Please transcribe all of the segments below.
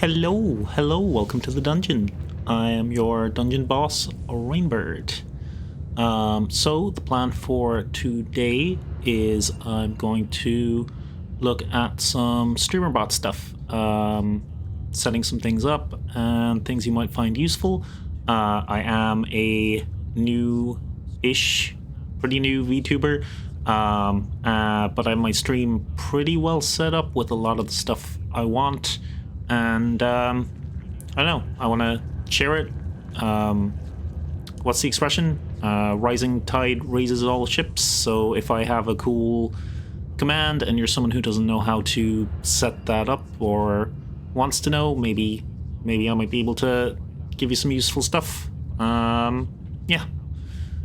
Hello, welcome to the dungeon. I am your dungeon boss, Rainbird. So the plan for today is I'm going to look at some streamer bot stuff, setting some things up and things you might find useful. I am a pretty new VTuber, but I have my stream pretty well set up with a lot of the stuff I want. And I don't know, I want to share it. What's the expression? Rising tide raises all ships. So if I have a cool command and you're someone who doesn't know how to set that up or wants to know, maybe I might be able to give you some useful stuff. Yeah,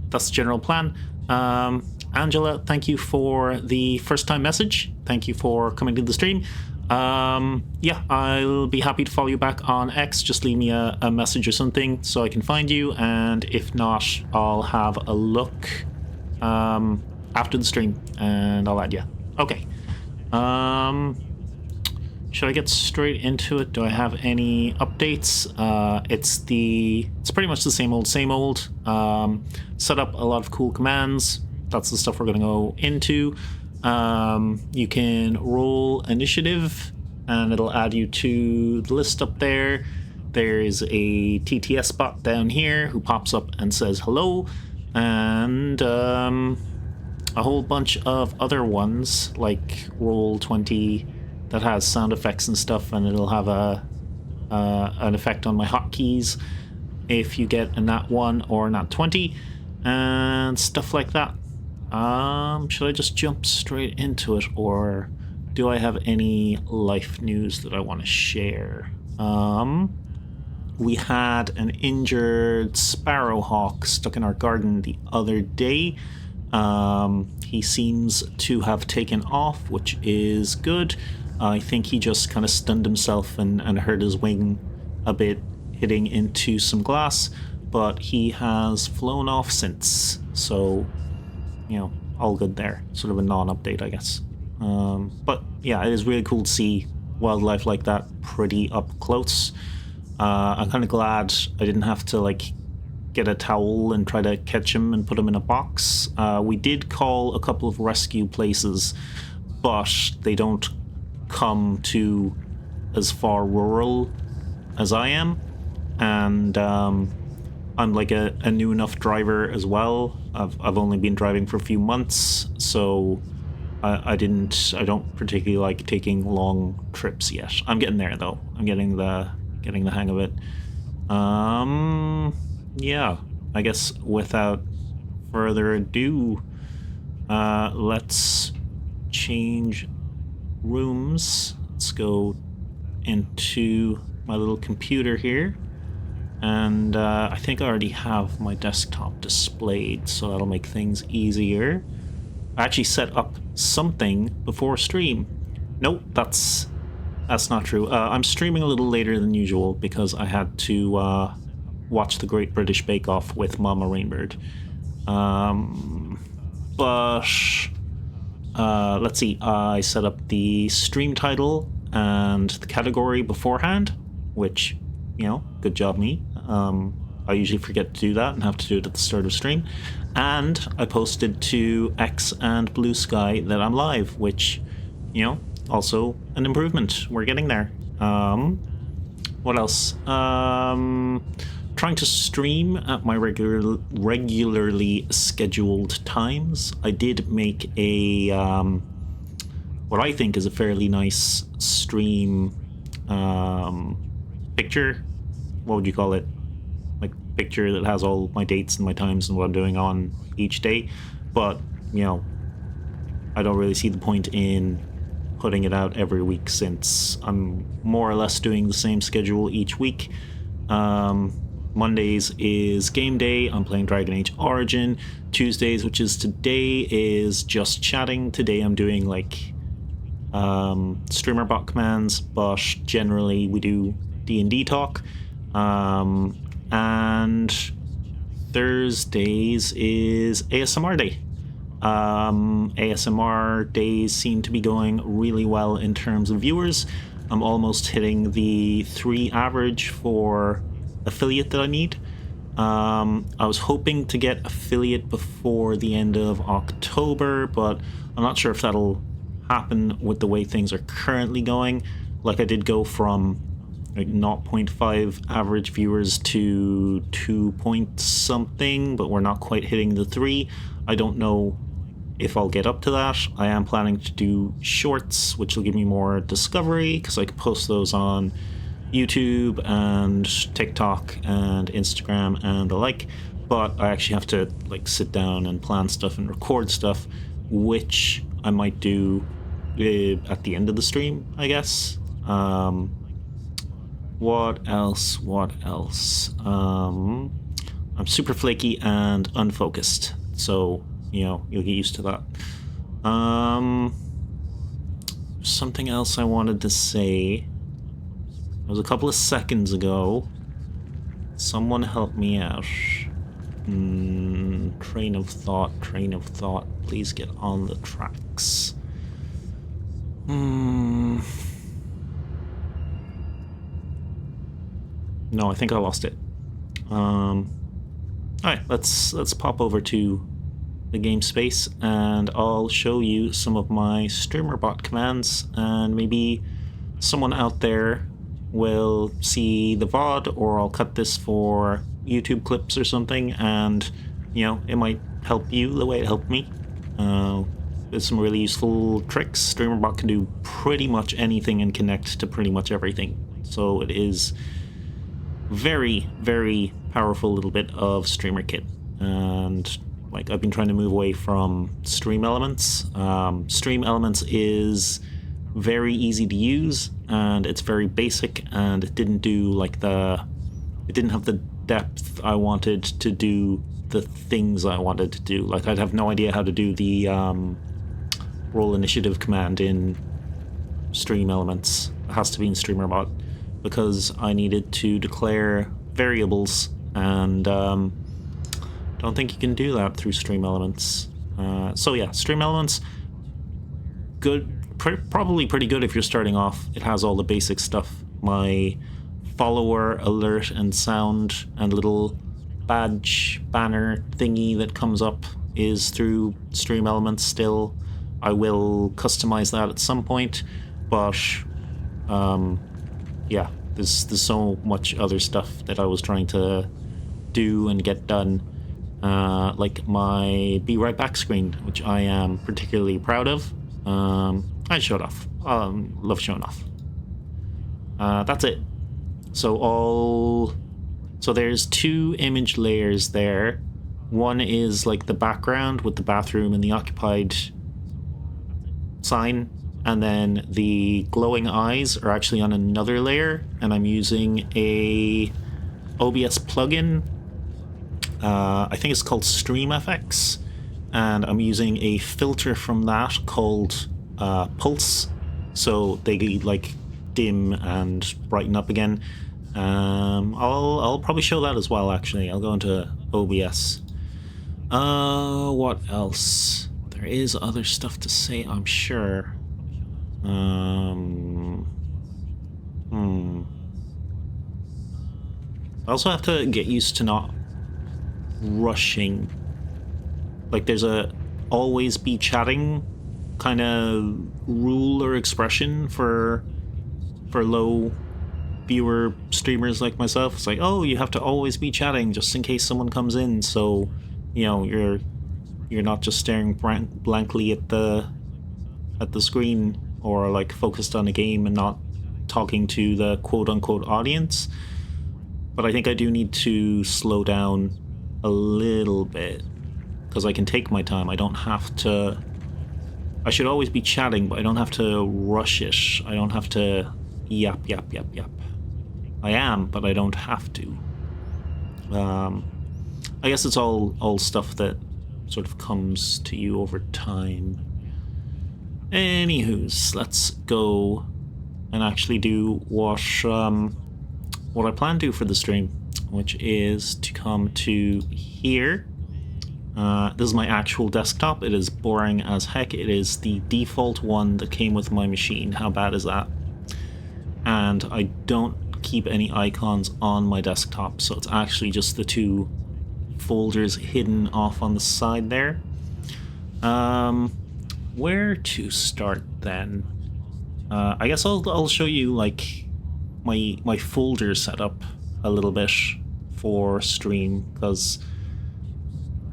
that's the general plan. Angela, thank you for the first time message. Thank you for coming to the stream. Yeah, I'll be happy to follow you back on X. Just leave me a message or something so I can find you, and if not, I'll have a look after the stream and I'll add you. Okay. Should I get straight into it? Do I have any updates? It's pretty much the same old. Set up a lot of cool commands. That's the stuff we're going to go into. You can roll initiative and it'll add you to the list up there. There's a TTS bot down here who pops up and says hello, and a whole bunch of other ones like Roll20 that has sound effects and stuff, and it'll have an effect on my hotkeys if you get a nat 1 or nat 20 and stuff like that. Should I just jump straight into it, or do I have any life news that I want to share? We had an injured sparrowhawk stuck in our garden the other day. He seems to have taken off, which is good. I think he just kind of stunned himself and hurt his wing a bit hitting into some glass, but he has flown off since, so you know, all good there. Sort of a non-update, I guess. But yeah, it is really cool to see wildlife like that pretty up close. I'm kind of glad I didn't have to like get a towel and try to catch him and put him in a box. We did call a couple of rescue places, but they don't come to as far rural as I am, and I'm like a new enough driver as well. I've only been driving for a few months, so I don't particularly like taking long trips yet. I'm getting there though. I'm getting the hang of it. Yeah, I guess without further ado, let's change rooms. Let's go into my little computer here. And I think I already have my desktop displayed, so that'll make things easier. I actually set up something before stream. Nope, that's not true. I'm streaming a little later than usual because I had to watch the Great British Bake Off with Mama Rainbird. But let's see. I set up the stream title and the category beforehand, which, you know, good job me. I usually forget to do that and have to do it at the start of stream. And I posted to X and Blue Sky that I'm live, which, you know, also an improvement. We're getting there. What else? Trying to stream at my regularly scheduled times. I did make a what I think is a fairly nice stream picture. What would you call it? Like picture that has all my dates and my times and what I'm doing on each day. But, you know, I don't really see the point in putting it out every week since I'm more or less doing the same schedule each week. Mondays is game day. I'm playing Dragon Age Origin. Tuesdays, which is today, is just chatting. Today I'm doing like streamer bot commands, but generally we do D&D talk. And Thursdays is ASMR day. ASMR days seem to be going really well in terms of viewers. I'm almost hitting the 3 average for affiliate that I need. I was hoping to get affiliate before the end of October, but I'm not sure if that'll happen with the way things are currently going. Like, I did go from like 0.5 average viewers to 2 point something, but we're not quite hitting the 3. I don't know if I'll get up to that. I am planning to do shorts, which will give me more discovery, because I can post those on YouTube and TikTok and Instagram and the like. But I actually have to like sit down and plan stuff and record stuff, which I might do at the end of the stream, I guess. What else? I'm super flaky and unfocused, so you'll get used to that. Something else I wanted to say. It was a couple of seconds ago. Someone help me out. Train of thought. Please get on the tracks. No, I think I lost it. Alright, let's pop over to the game space, and I'll show you some of my streamer bot commands, and maybe someone out there will see the VOD, or I'll cut this for YouTube clips or something, and it might help you the way it helped me. There's some really useful tricks. Streamer bot can do pretty much anything and connect to pretty much everything, so it is very, very powerful little bit of streamer kit. And like, I've been trying to move away from Stream Elements. Stream Elements is very easy to use, and it's very basic, and it didn't do like it didn't have the depth I wanted to do the things I wanted to do. Like, I'd have no idea how to do the roll initiative command in Stream Elements. It has to be in StreamerBot, because I needed to declare variables, and don't think you can do that through Stream Elements. So yeah, Stream Elements, good, probably pretty good if you're starting off. It has all the basic stuff. My follower alert and sound and little badge banner thingy that comes up is through Stream Elements still. I will customize that at some point, but yeah, there's so much other stuff that I was trying to do and get done, like my Be Right Back screen, which I am particularly proud of. I showed off. Love showing off. That's it. So there's 2 image layers there. One is like the background with the bathroom and the occupied sign, and then the glowing eyes are actually on another layer, and I'm using a OBS plugin. I think it's called StreamFX, and I'm using a filter from that called Pulse, so they like dim and brighten up again. I'll probably show that as well, actually. I'll go into OBS. What else? There is other stuff to say, I'm sure. I also have to get used to not rushing. Like, there's a always be chatting kind of rule or expression for low viewer streamers like myself. It's like, oh, you have to always be chatting just in case someone comes in, so you're not just staring blankly at the screen, or like focused on a game and not talking to the quote-unquote audience. But I think I do need to slow down a little bit, because I can take my time. I don't have to... I should always be chatting, but I don't have to rush it. I don't have to yap. I am, but I don't have to. I guess it's all stuff that sort of comes to you over time. Anywho's, let's go and actually do what I plan to do for the stream, which is to come to here. This is my actual desktop. It is boring as heck. It is the default one that came with my machine. How bad is that? and I don't keep any icons on my desktop, so it's actually just the two folders hidden off on the side there. Where to start then? I guess I'll show you like my folder setup a little bit for stream, because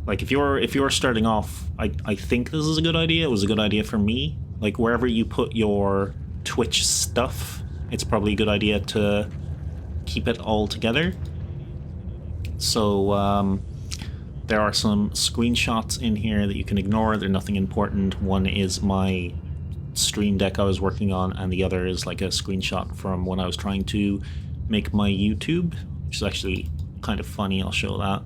like if you're starting off, I think this is a good idea. It was a good idea for me. Like wherever you put your Twitch stuff, it's probably a good idea to keep it all together. So there are some screenshots in here that you can ignore. They're nothing important. One is my stream deck I was working on, and the other is like a screenshot from when I was trying to make my YouTube, which is actually kind of funny. I'll show that.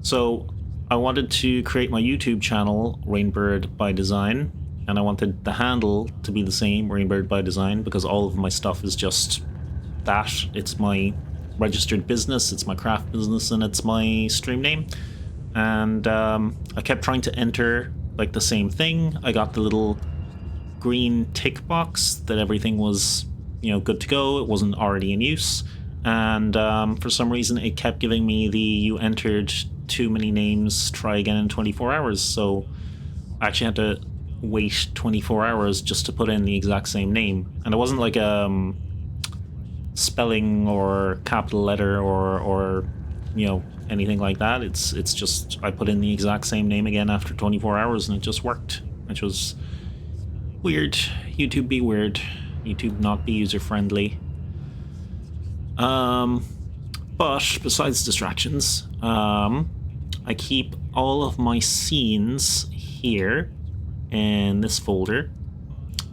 So I wanted to create my YouTube channel, Rainbird by Design, and I wanted the handle to be the same, Rainbird by Design, because all of my stuff is just that. It's my registered business, it's my craft business, and it's my stream name. And I kept trying to enter like the same thing. I got the little green tick box that everything was, you know, good to go. It wasn't already in use. And for some reason it kept giving me the "you entered too many names, try again in 24 hours. So I actually had to wait 24 hours just to put in the exact same name. And it wasn't like spelling or capital letter or you know, anything like that. It's just I put in the exact same name again after 24 hours and it just worked, which was weird. YouTube be weird. YouTube not be user friendly. But besides distractions, I keep all of my scenes here in this folder.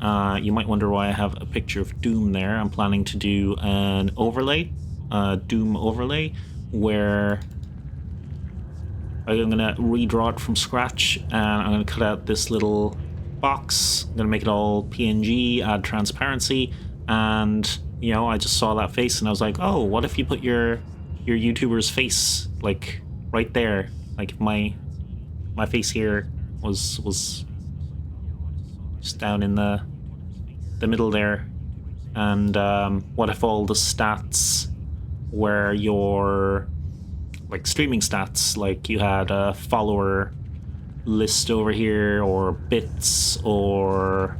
You might wonder why I have a picture of Doom there. I'm planning to do an overlay, Doom overlay, where I'm going to redraw it from scratch, and I'm going to cut out this little box. I'm going to make it all PNG, add transparency, and, you know, I just saw that face and I was like, oh, what if you put your YouTuber's face, like, right there? Like, if my face here was just down in the middle there, and what if all the stats were your, like, streaming stats, like you had a follower list over here, or bits, or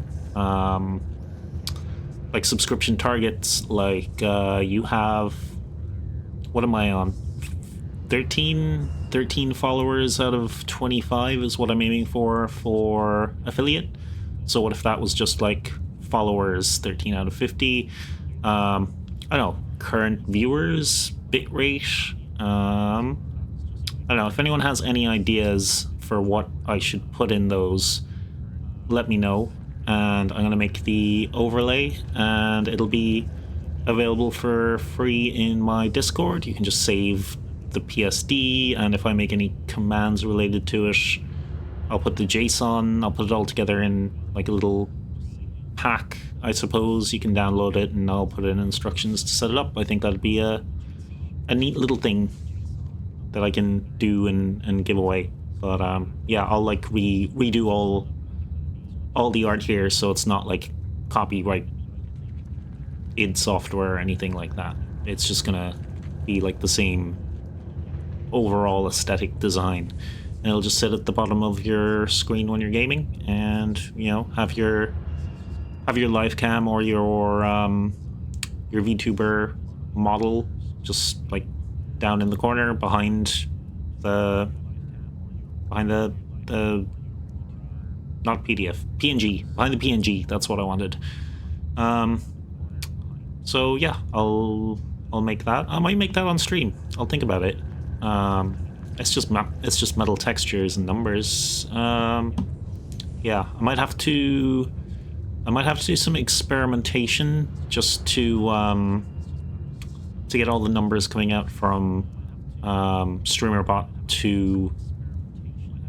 like subscription targets, like you have, what am I on, 13 followers out of 25 is what I'm aiming for affiliate. So what if that was just like followers, 13 out of 50? I don't know, current viewers, bitrate. I don't know, if anyone has any ideas for what I should put in those, let me know. And I'm gonna make the overlay, and it'll be available for free in my Discord. You can just save the PSD, and if I make any commands related to it, I'll put the JSON, I'll put it all together in like a little pack, I suppose. You can download it, and I'll put in instructions to set it up. I think that'd be a neat little thing that I can do and give away. But yeah, I'll like redo all the art here, so it's not like copyright id software or anything like that. It's just gonna be like the same overall aesthetic design, and it'll just sit at the bottom of your screen when you're gaming, and, you know, have your live cam or your VTuber model just like down in the corner behind the not PDF, PNG, behind the PNG. That's what I wanted. So yeah, I'll make that. I might make that on stream. I'll think about it. It's just metal textures and numbers. Yeah, I might have to do some experimentation just to get all the numbers coming out from StreamerBot to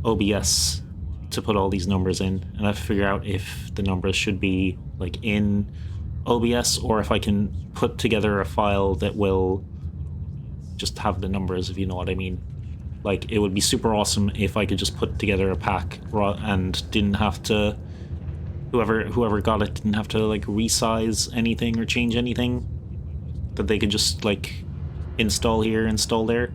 OBS to put all these numbers in, and I have to figure out if the numbers should be like in OBS, or if I can put together a file that will just have the numbers, if you know what I mean. Like, it would be super awesome if I could just put together a pack and didn't have to whoever got it didn't have to like resize anything or change anything, that they could just like install here, install there.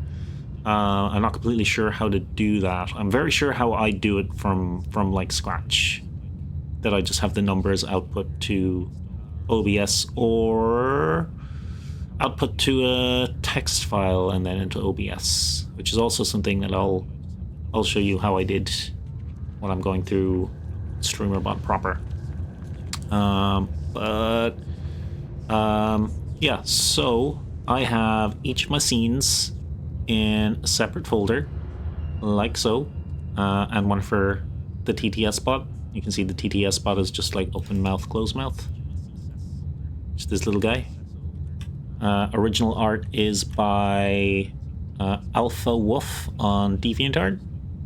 I'm not completely sure how to do that. I'm very sure how I do it from like scratch, that I just have the numbers output to OBS or output to a text file and then into OBS, which is also something that I'll show you how I did when I'm going through StreamerBot proper. Yeah, so I have each of my scenes in a separate folder, like so, and one for the TTS bot. You can see the TTS bot is just like open mouth, close mouth. Just this little guy. Original art is by Alpha Wolf on DeviantArt.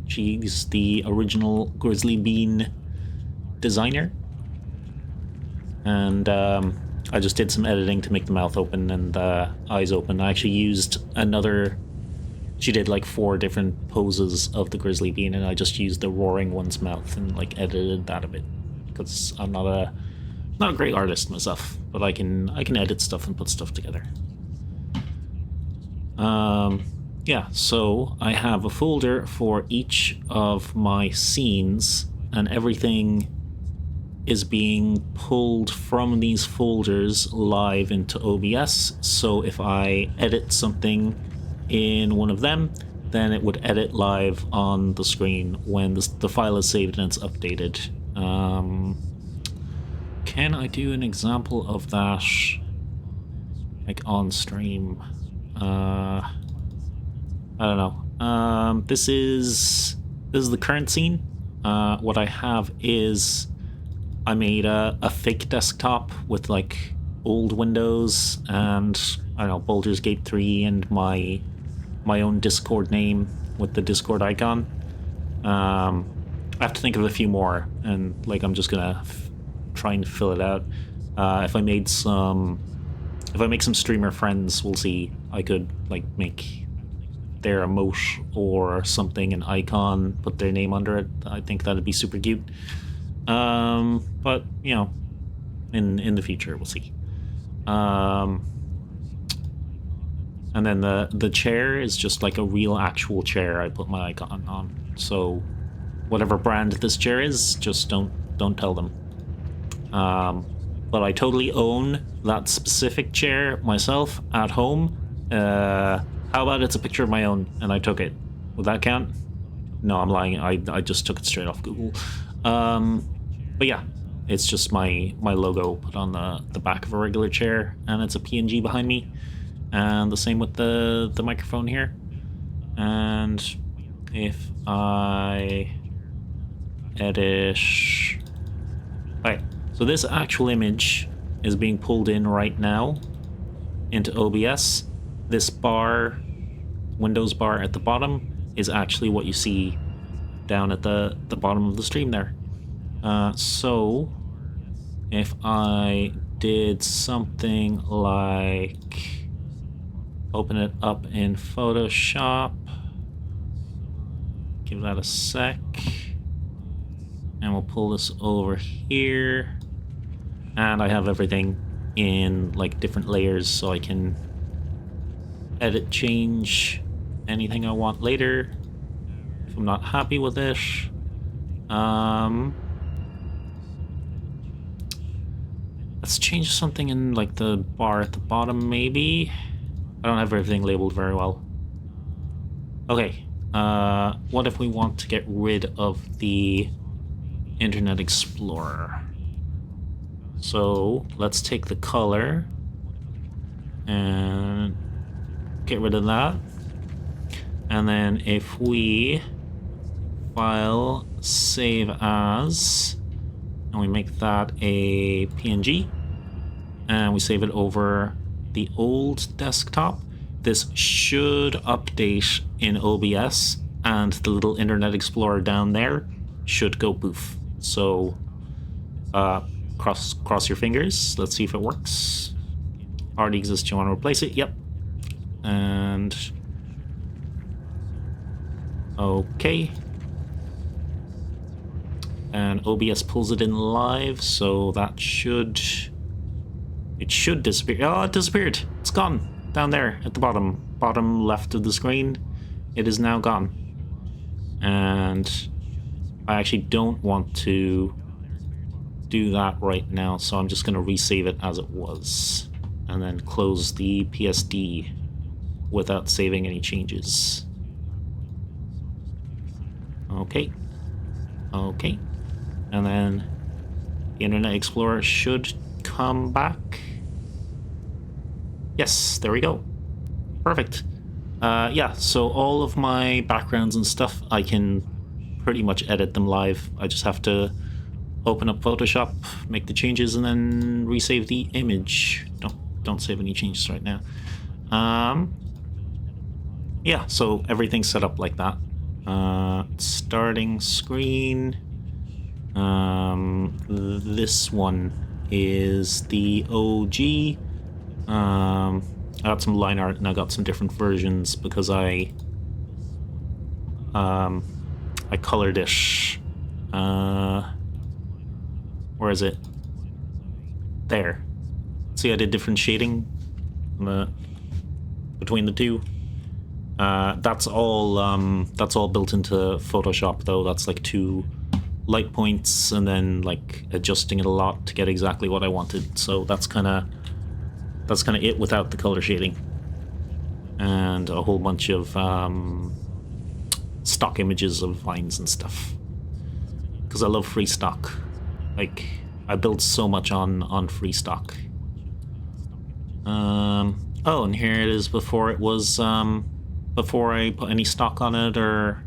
She's the original Grizzly Bean designer. And I just did some editing to make the mouth open and eyes open. I actually used another... She did like 4 different poses of the Grizzly Bean, and I just used the roaring one's mouth and like edited that a bit, because I'm not a great artist myself, but I can edit stuff and put stuff together. Yeah, so I have a folder for each of my scenes, and everything is being pulled from these folders live into OBS. So if I edit something in one of them, then it would edit live on the screen when the file is saved and it's updated. Can I do an example of that, like on stream? I don't know. This is the current scene. What I have is I made a fake desktop with like old Windows and I don't know, Baldur's Gate 3 and my own Discord name with the Discord icon. I have to think of a few more, and like I'm just gonna try and fill it out. If I make some streamer friends, we'll see. I could like make their emote or something, an icon, put their name under it. I think that'd be super cute. But you know, in the future, we'll see. And then the chair is just like a real actual chair I put my icon on. So whatever brand this chair is, just don't tell them. But I totally own that specific chair myself at home. How about it's a picture of my own and I took it? Would that count? No, I'm lying. I just took it straight off Google. But yeah, it's just my logo put on the back of a regular chair, and it's a PNG behind me. And the same with the microphone here. And if I edit... Alright, so this actual image is being pulled in right now into OBS. This bar, Windows bar at the bottom, is actually what you see down at the bottom of the stream there. So if I did something like open it up in Photoshop, give that a sec, and we'll pull this over here, and I have everything in like different layers so I can edit, change anything I want later if I'm not happy with it. Let's change something in like the bar at the bottom, maybe. I don't have everything labeled very well. Okay, what if we want to get rid of the Internet Explorer? So let's take the color and get rid of that. And then if we file save as, and we make that a PNG, and we save it over the old desktop, this should update in OBS, and the little Internet Explorer down there should go poof. So cross your fingers. Let's see if it works. Already exists. You want to replace it? Yep. And okay. and OBS pulls it in live, so that should... It should disappear. Oh, it disappeared. It's gone. Down there at the bottom left of the screen. It is now gone. And I actually don't want to do that right now, so I'm just going to resave it as it was. And then close the PSD without saving any changes. Okay. Okay. And then the Internet Explorer should come back. Yes, there we go. Perfect. Yeah, so all of my backgrounds and stuff, I can pretty much edit them live. I just have to open up Photoshop, make the changes, and then resave the image. Don't save any changes right now. Yeah, so everything's set up like that. Starting screen. This one is the OG. I got some line art and I got some different versions because I colored it. Where is it? There. See, I did different shading between the two. That's all built into Photoshop though. That's like 2 light points and then like adjusting it a lot to get exactly what I wanted. So that's kind of it without the color shading. And a whole bunch of stock images of vines and stuff. Because I love free stock. Like, I build so much on free stock. Oh, and here it is before it was, before I put any stock on it or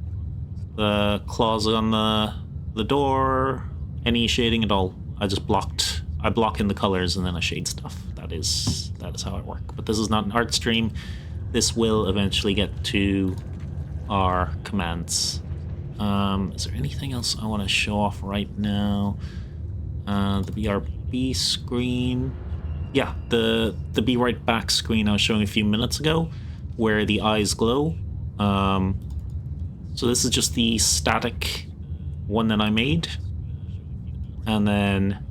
the claws on the door, any shading at all. I block in the colors and then I shade stuff. That is how I work. But this is not an art stream. This will eventually get to our commands. Is there anything else I want to show off right now? The BRB screen. Yeah, the Be Right Back screen I was showing a few minutes ago, where the eyes glow. So this is just the static one that I made. And then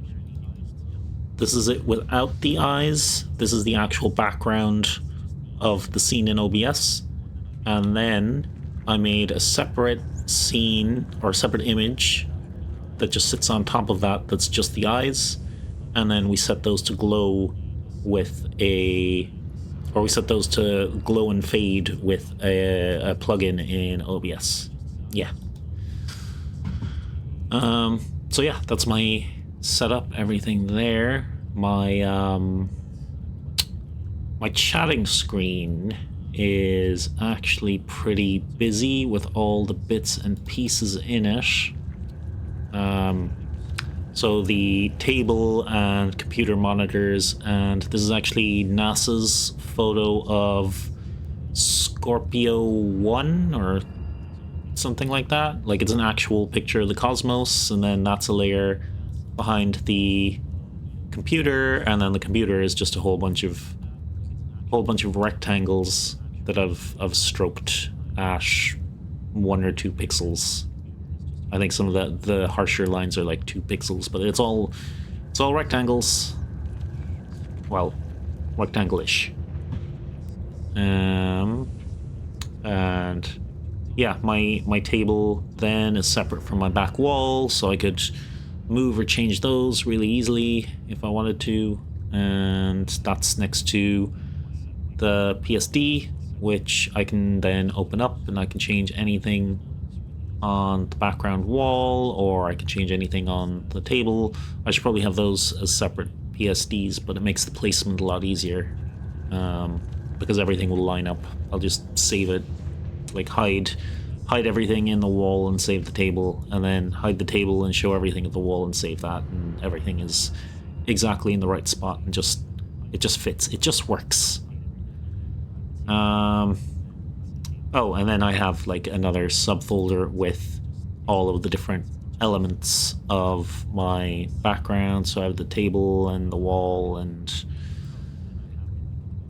this is it without the eyes. This is the actual background of the scene in OBS. And then I made a separate scene or a separate image that just sits on top of that, that's just the eyes. And then we set those to glow with we set those to glow and fade with a plugin in OBS. Yeah. So yeah, that's my setup, everything there. My my chatting screen is actually pretty busy with all the bits and pieces in it. So the table and computer monitors, and this is actually NASA's photo of Scorpio 1 or something like that. Like, it's an actual picture of the cosmos, and then that's a layer behind the computer, and then the computer is just a whole bunch of rectangles that I've stroked at 1 or 2 pixels. I think some of the harsher lines are like 2 pixels, but it's all rectangles. Well, rectangle-ish. And yeah, my table then is separate from my back wall, so I could move or change those really easily if I wanted to. And that's next to the PSD, which I can then open up and I can change anything on the background wall, or I can change anything on the table. I should probably have those as separate PSDs, but it makes the placement a lot easier because everything will line up. I'll just save it, like hide everything in the wall and save the table, and then hide the table and show everything at the wall and save that, and everything is exactly in the right spot, and it just fits. It just works. Oh, and then I have like another subfolder with all of the different elements of my background. So I have the table and the wall and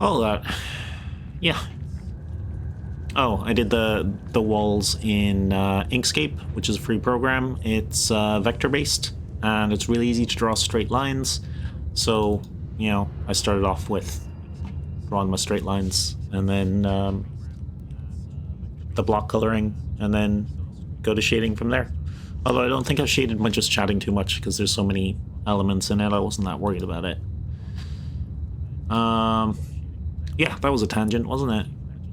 all that. Yeah. Oh, I did the walls in Inkscape, which is a free program. It's vector based, and it's really easy to draw straight lines. So, you know, I started off with drawing my straight lines, and then the block coloring, and then go to shading from there. Although I don't think I've shaded my just chatting too much because there's so many elements in it. I wasn't that worried about it. Yeah, that was a tangent, wasn't it?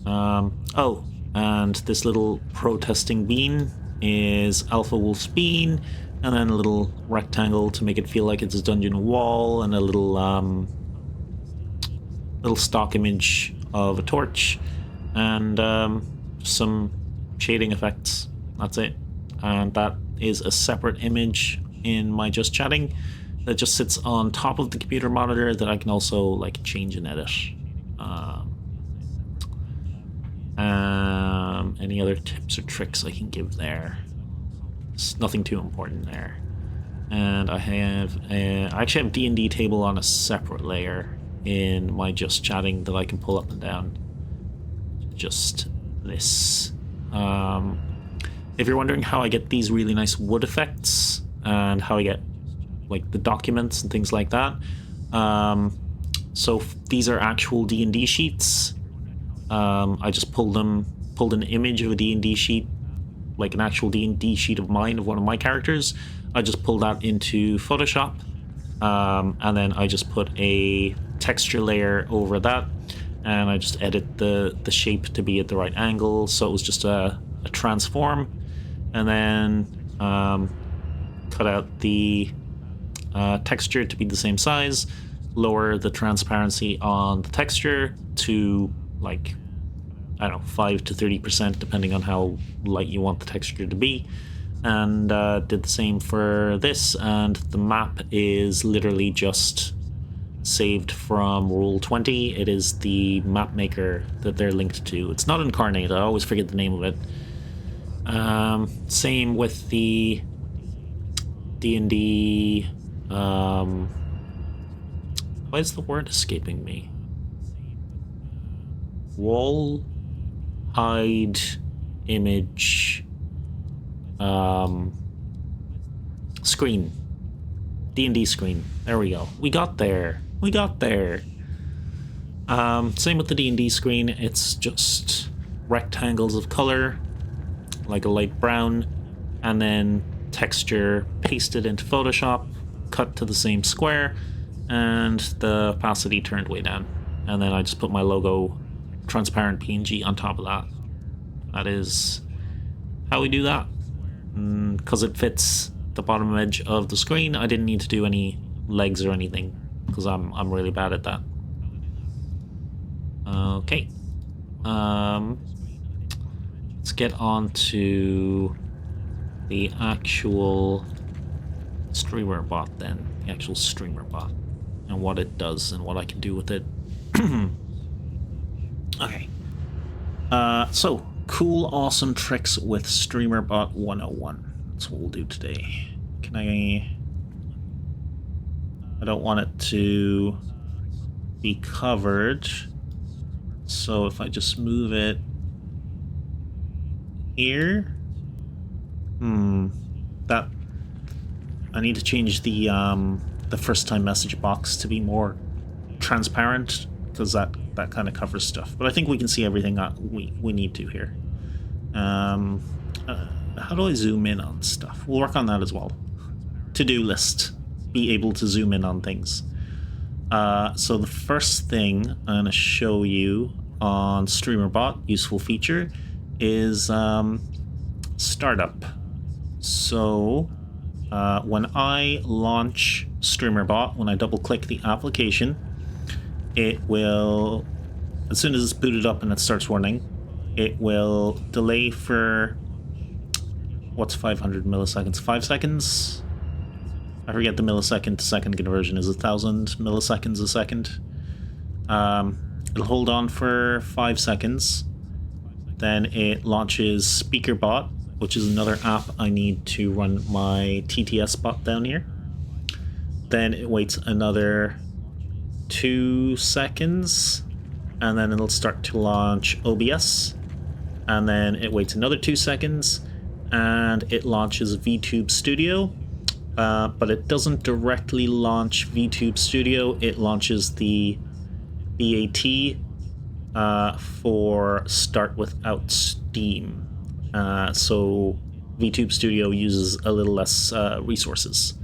Oh, and this little protesting bean is Alpha Wolf's bean, and then a little rectangle to make it feel like it's a dungeon wall, and a little little stock image of a torch, and some shading effects. That's it. And that is a separate image in my Just Chatting that just sits on top of the computer monitor that I can also like change and edit. Any other tips or tricks I can give there? It's nothing too important there. And I actually have D&D table on a separate layer in my Just Chatting that I can pull up and down. Just this. If you're wondering how I get these really nice wood effects and how I get like the documents and things like that, so these are actual D&D sheets. I just pulled an image of a D&D sheet, like an actual D&D sheet of mine of one of my characters. I just pulled that into Photoshop, and then I just put a texture layer over that, and I just edit the shape to be at the right angle, so it was just a transform, and then cut out the texture to be the same size, lower the transparency on the texture to like, I don't know, 5 to 30%, depending on how light you want the texture to be, and did the same for this. And the map is literally just saved from Roll20. It is the map maker that they're linked to. It's not Incarnate, I always forget the name of it. Same with the D&D, why is the word escaping me? Wall hide image screen. D&D screen. There we go. We got there. Same with the D&D screen. It's just rectangles of color, like a light brown, and then texture pasted into Photoshop, cut to the same square, and the opacity turned way down. And then I just put my logo, transparent PNG, on top of that. That is how we do that. Because it fits the bottom edge of the screen, I didn't need to do any legs or anything, because I'm really bad at that. Okay. Let's get on to the actual streamer bot then. The actual streamer bot. And what it does and what I can do with it. Okay. So, cool, awesome tricks with StreamerBot 101. That's what we'll do today. I don't want it to be covered. So if I just move it here, that I need to change the first time message box to be more transparent, because that kind of covers stuff. But I think we can see everything that we need to here. How do I zoom in on stuff? We'll work on that as well. To-do list. Be able to zoom in on things. So the first thing I'm going to show you on StreamerBot, useful feature, is startup. So when I launch StreamerBot, when I double click the application, it will, as soon as it's booted up and it starts running, it will delay for, what's 500 milliseconds? 5 seconds? I forget the millisecond to second conversion is 1,000 milliseconds a second. It'll hold on for 5 seconds. Then it launches SpeakerBot, which is another app I need to run my TTS bot down here. Then it waits another 2 seconds, and then it'll start to launch OBS. and then it waits another 2 seconds, and it launches VTube Studio. But it doesn't directly launch VTube Studio. It launches the BAT for Start Without Steam. So VTube Studio uses a little less resources,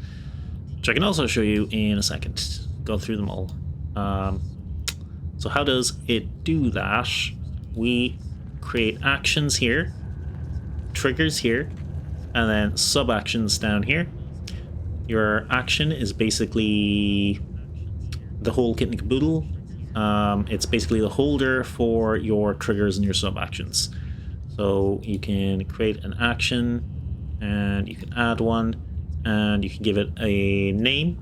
which I can also show you in a second. Go through them all. So how does it do that? We create actions here, triggers here, and then sub-actions down here. Your action is basically the whole kit and caboodle. It's basically the holder for your triggers and your sub-actions. So you can create an action, and you can add one, and you can give it a name.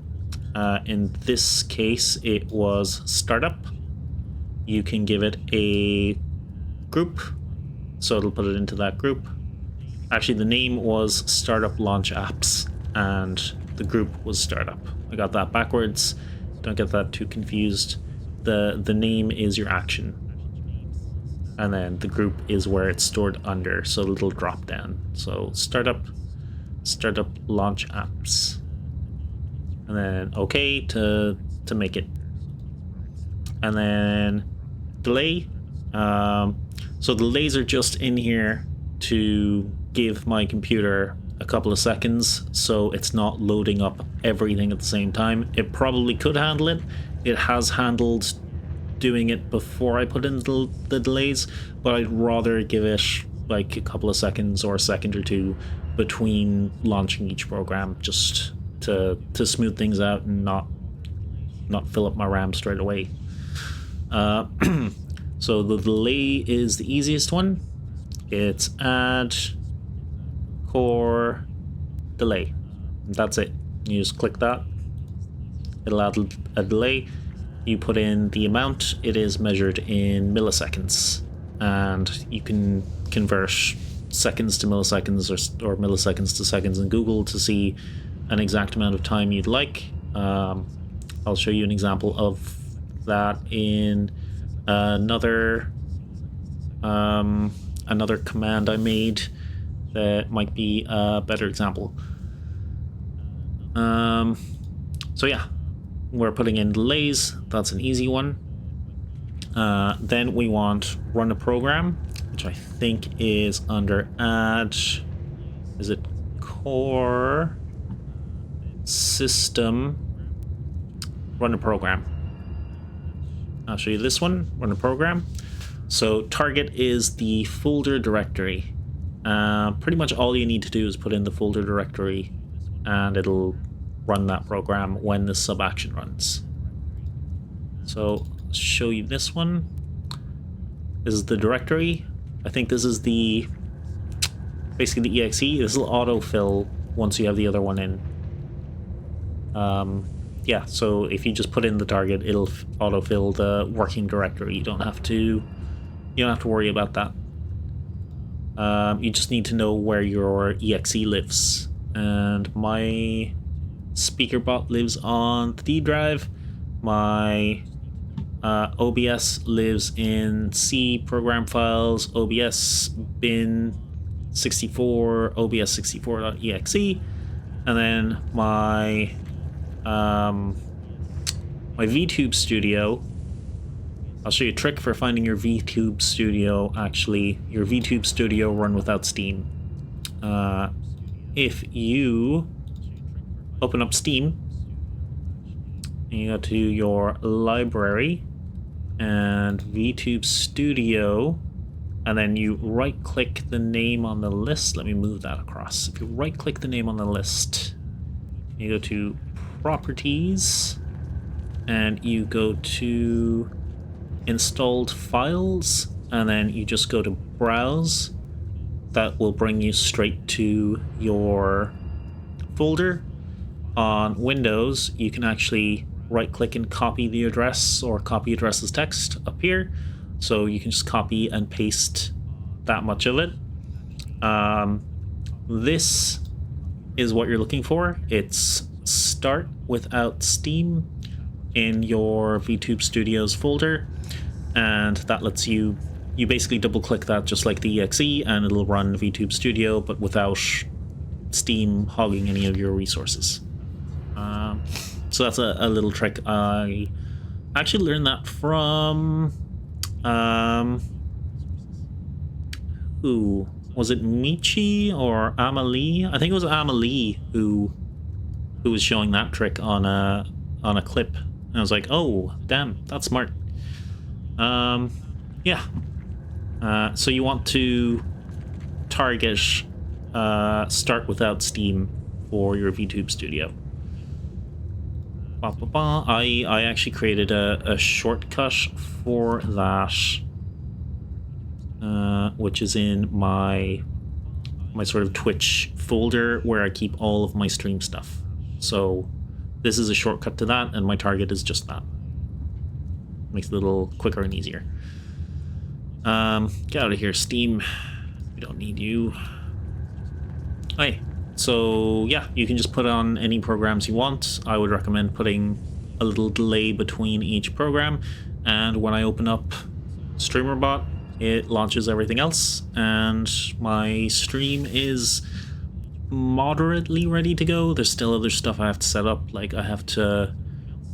In this case, it was Startup. You can give it a group, so it'll put it into that group. Actually, the name was Startup Launch Apps, and the group was Startup. I got that backwards. Don't get that too confused. The name is your action, and then the group is where it's stored under, so it'll drop down. So Startup Launch Apps, and then OK to make it, and then delay. So the delays are just in here to give my computer a couple of seconds so it's not loading up everything at the same time. It probably could handle it. It has handled doing it before I put in the delays, but I'd rather give it like a couple of seconds or a second or two between launching each program, just to smooth things out and not fill up my RAM straight away. So the delay is the easiest one. It's add core delay. That's it. You just click that. It'll add a delay. You put in the amount. It is measured in milliseconds, and you can convert seconds to milliseconds or milliseconds to seconds in Google to see an exact amount of time you'd like. I'll show you an example of that in another command I made that might be a better example. So yeah, we're putting in delays. That's an easy one. Then we want run a program, which I think is under add. Is it core system run a program? I'll show you this one, run a program. So target is the folder directory. Pretty much all you need to do is put in the folder directory, and it'll run that program when the sub action runs. So I'll show you this one. This is the directory. I think this is basically the exe. This will autofill once you have the other one in. Yeah, so if you just put in the target, it'll autofill the working directory. You don't have to worry about that. You just need to know where your exe lives. And my speaker bot lives on the D drive. My OBS lives in C program files, OBS bin 64, obs64.exe, and then my VTube Studio. I'll show you a trick for finding your VTube Studio. Actually, your VTube Studio run without Steam. If you open up Steam and you go to your library and VTube Studio, and then you right click the name on the list. Let me move that across. If you right click the name on the list, you go to properties and you go to installed files, and then you just go to browse. That will bring you straight to your folder. On Windows, you can actually right click and copy the address, or copy address as text up here. So you can just copy and paste that much of it. This is what you're looking for. It's Start Without Steam in your VTube Studios folder, and that lets you you basically double click that just like the exe and it'll run VTube Studio, but without Steam hogging any of your resources. So that's a little trick. I actually learned that from who was it, Michi or Amalie? I think it was Amalie who was showing that trick on a clip, and I was like, oh damn, that's smart. Yeah. So you want to target start without Steam for your VTube Studio. I actually created a shortcut for that, which is in my sort of Twitch folder where I keep all of my stream stuff. So this is a shortcut to that, and my target is just that. Makes it a little quicker and easier. Get out of here, Steam. We don't need you. Hey. So yeah, you can just put on any programs you want. I would recommend putting a little delay between each program, and when I open up StreamerBot, it launches everything else, and my stream is moderately ready to go. There's still other stuff I have to set up, like I have to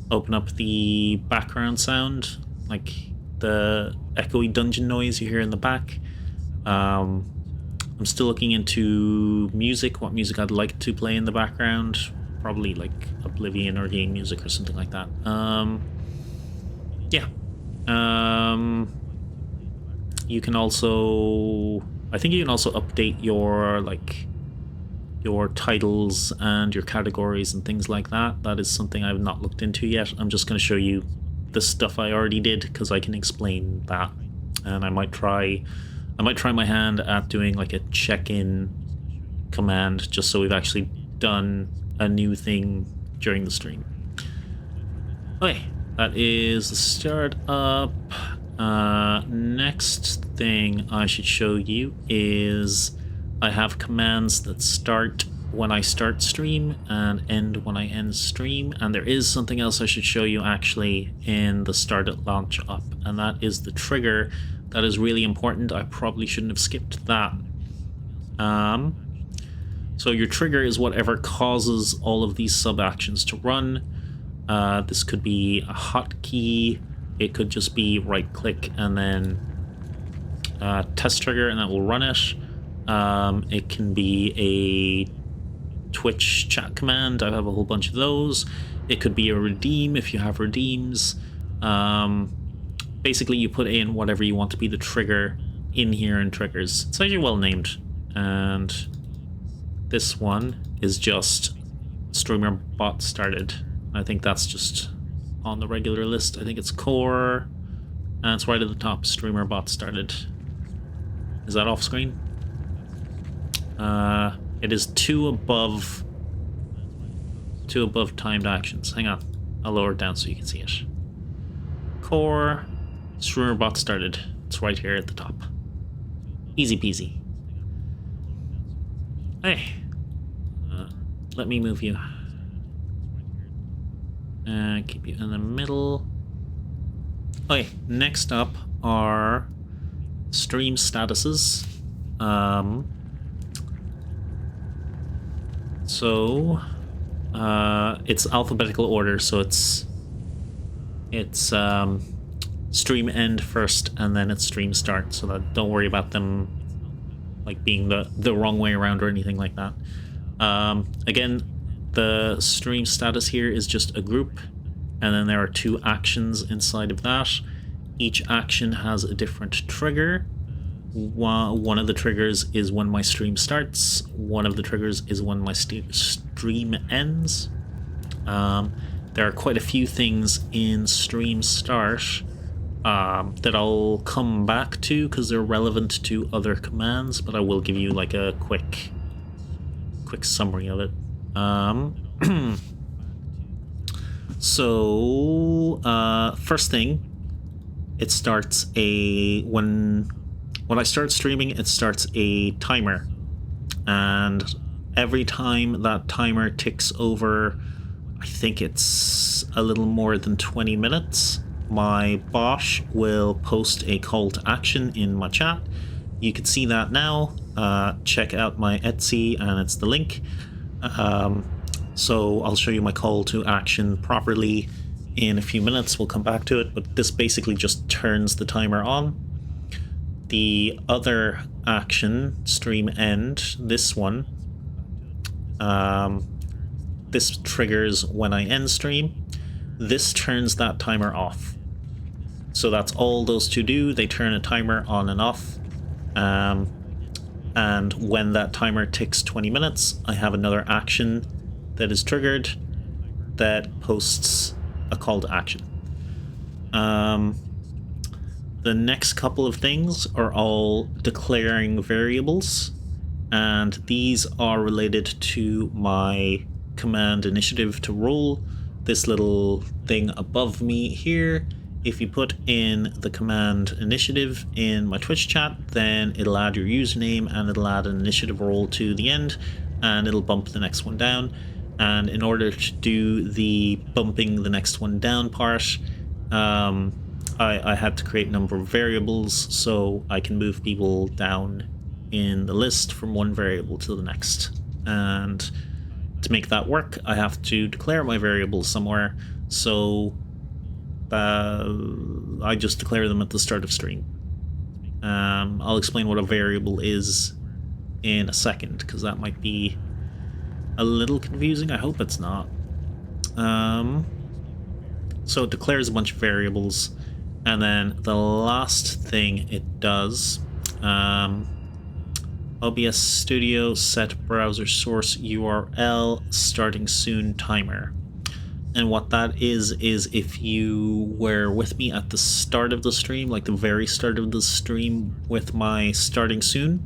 open up the background sound, like the echoey dungeon noise you hear in the back. I'm still looking into music, what music I'd like to play in the background. Probably like Oblivion or game music or something like that. Yeah. You can also... I think you can also update your, like, your titles and your categories and things like that. That is something I've not looked into yet. I'm just going to show you the stuff I already did because I can explain that. And I might try my hand at doing like a check-in command just so we've actually done a new thing during the stream. Okay, that is the start up. Next thing I should show you is I have commands that start when I start stream and end when I end stream, and there is something else I should show you actually in the start at launch up, and that is the trigger. That is really important. I probably shouldn't have skipped that. So your trigger is whatever causes all of these sub-actions to run. This could be a hotkey. It could just be right-click and then test trigger, and that will run it. It can be a Twitch chat command. I have a whole bunch of those. It could be a redeem if you have redeems. Basically, you put in whatever you want to be the trigger in here in triggers. It's actually well named. And this one is just streamer bot started. I think that's just on the regular list. I think it's core, and it's right at the top, streamer bot started. Is that off screen? It is two above timed actions. Hang on, I'll lower it down so you can see it. Core, streamer bot started. It's right here at the top. Easy peasy. Hey, let me move you. Keep you in the middle. Okay, next up are stream statuses. It's alphabetical order, so it's stream end first and then it's stream start, so that don't worry about them like being the wrong way around or anything like that. Again, the stream status here is just a group, and then there are two actions inside of that. Each action has a different trigger. One of the triggers is when my stream starts. One of the triggers is when my stream ends. There are quite a few things in stream start that I'll come back to because they're relevant to other commands, but I will give you like a quick summary of it. First thing, it starts when I start streaming, it starts a timer, and every time that timer ticks over, I think it's a little more than 20 minutes, my bot will post a call to action in my chat. You can see that now. Check out my Etsy, and it's the link. So I'll show you my call to action properly in a few minutes. We'll come back to it, but this basically just turns the timer on. The other action, stream end, this one, this triggers when I end stream. This turns that timer off. So that's all those two do. They turn a timer on and off. And when that timer ticks 20 minutes, I have another action that is triggered that posts a call to action. The next couple of things are all declaring variables, and these are related to my command initiative to roll. This little thing above me here, if you put in the command initiative in my Twitch chat, then it'll add your username and it'll add an initiative roll to the end, and it'll bump the next one down. And in order to do the bumping the next one down part, I had to create a number of variables so I can move people down in the list from one variable to the next. And to make that work, I have to declare my variables somewhere. So I just declare them at the start of stream. I'll explain what a variable is in a second, because that might be a little confusing. I hope it's not. So it declares a bunch of variables, and then the last thing it does, OBS Studio set browser source URL starting soon timer. And what that is if you were with me at the start of the stream, like the very start of the stream with my starting soon,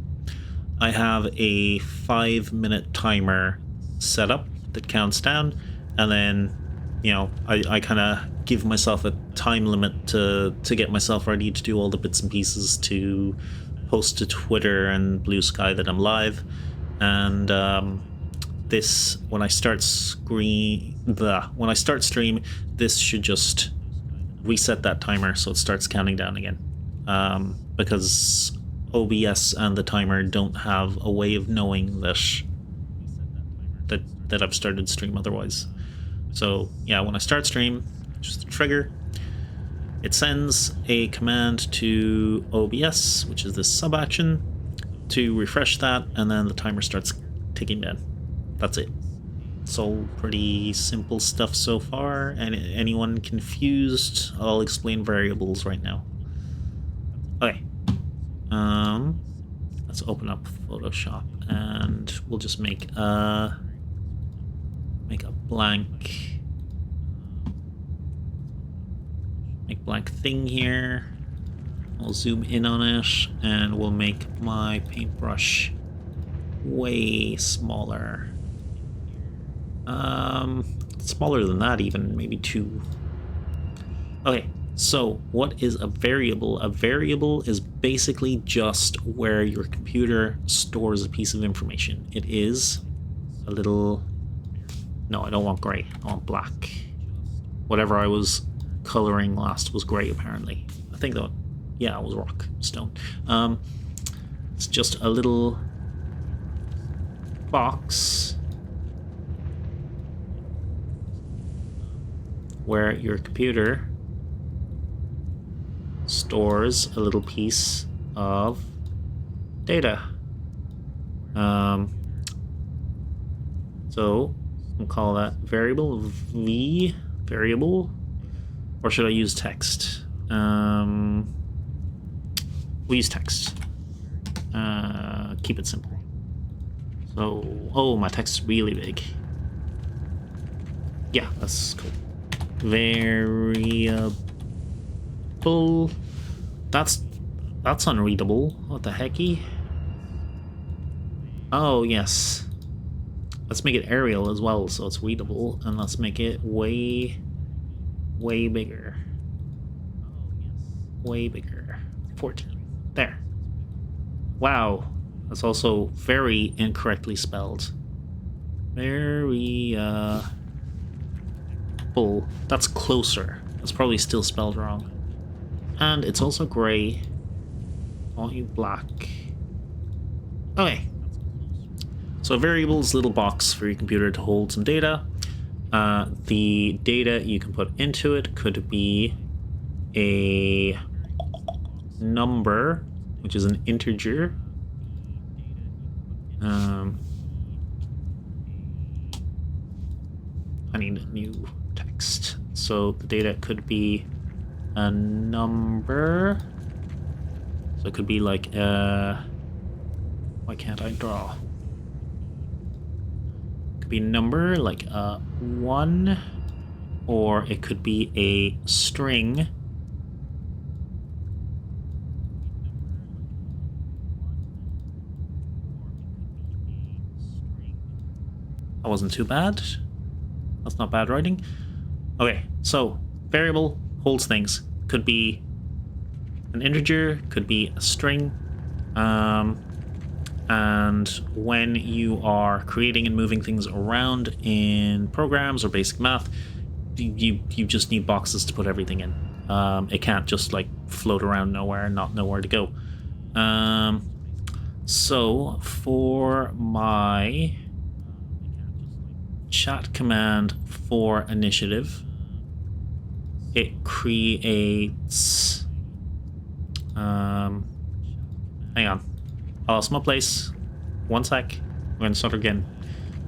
I have a 5-minute timer set up that counts down, and then, you know, I kind of give myself a time limit to get myself ready to do all the bits and pieces to post to Twitter and Blue Sky that I'm live. And this, when I start stream, this should just reset that timer so it starts counting down again, because OBS and the timer don't have a way of knowing that I've started stream otherwise. So yeah, when I start stream, just a trigger, it sends a command to OBS, which is this sub action, to refresh that, and then the timer starts ticking down. That's it. It's all pretty simple stuff so far. And anyone confused, I'll explain variables right now. Okay. Let's open up Photoshop, and we'll just make a blank thing here. We'll zoom in on it, and we'll make my paintbrush way smaller. Smaller than that even, maybe 2. Okay, so what is a variable? A variable is basically just where your computer stores a piece of information. It is a little... No, I don't want gray. I want black. Whatever I was coloring last was gray, apparently. I think that... Yeah, it was rock, stone. It's just a little box where your computer stores a little piece of data. So we'll call that variable V variable, or should I use text? We'll use text. Keep it simple. So, oh, my text is really big. Yeah, that's cool. Variable. That's unreadable. What the hecky? Oh, yes. Let's make it Arial as well, so it's readable, and let's make it way bigger. Way bigger. 14. There. Wow. That's also very incorrectly spelled. Variable. That's closer. It's probably still spelled wrong. And it's also grey. I want you black. Okay. So variables, little box for your computer to hold some data. The data you can put into it could be a number, which is an integer. I need a new text. So the data could be a number. So it could be like why can't I draw? It could be a number like a 1, or it could be a string. That wasn't too bad. That's not bad writing. Okay, so variable holds things. Could be an integer, could be a string. And when you are creating and moving things around in programs or basic math, you just need boxes to put everything in. It can't just like float around nowhere and not know where to go. So for my chat command for initiative, it creates hang on, I lost my place. One sec. I'm going to start again.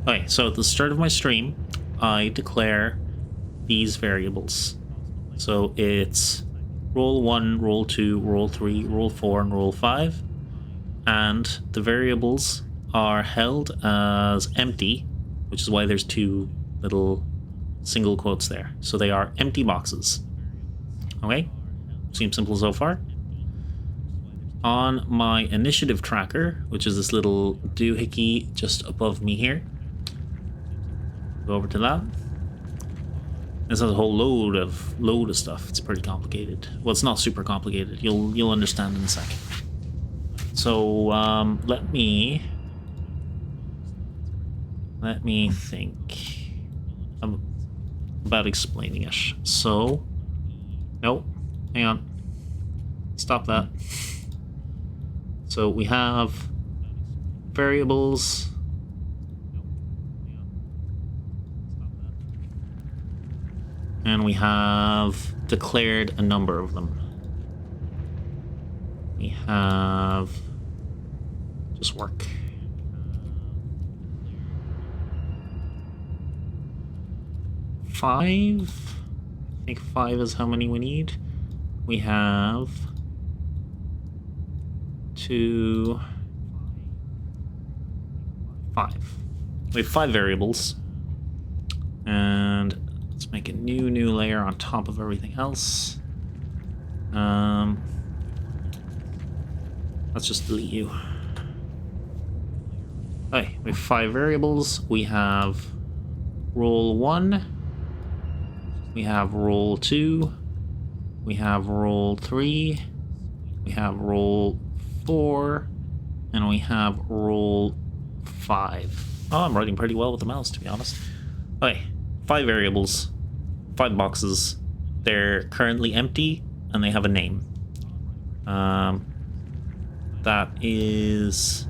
Okay, so at the start of my stream, I declare these variables. So it's roll 1, roll 2, roll 3, roll 4, and roll 5. And the variables are held as empty, which is why there's 2 little single quotes there. So they are empty boxes. Okay? Seems simple so far. On my initiative tracker, which is this little doohickey just above me here, go over to that. This has a whole load of stuff. It's pretty complicated. Well, it's not super complicated. You'll understand in a second. So let me think about explaining it. So, nope, hang on, stop that. So we have variables. And we have declared a number of them. We have just work. Five. I think 5 is how many we need. We have 2, 5. We have 5 variables. And let's make a new layer on top of everything else. Let's just delete you. Okay, we have 5 variables. We have roll 1. We have roll 2. We have roll 3. We have roll 4. And we have roll 5. Oh, I'm writing pretty well with the mouse, to be honest. Okay, 5 variables, 5 boxes. They're currently empty, and they have a name. That is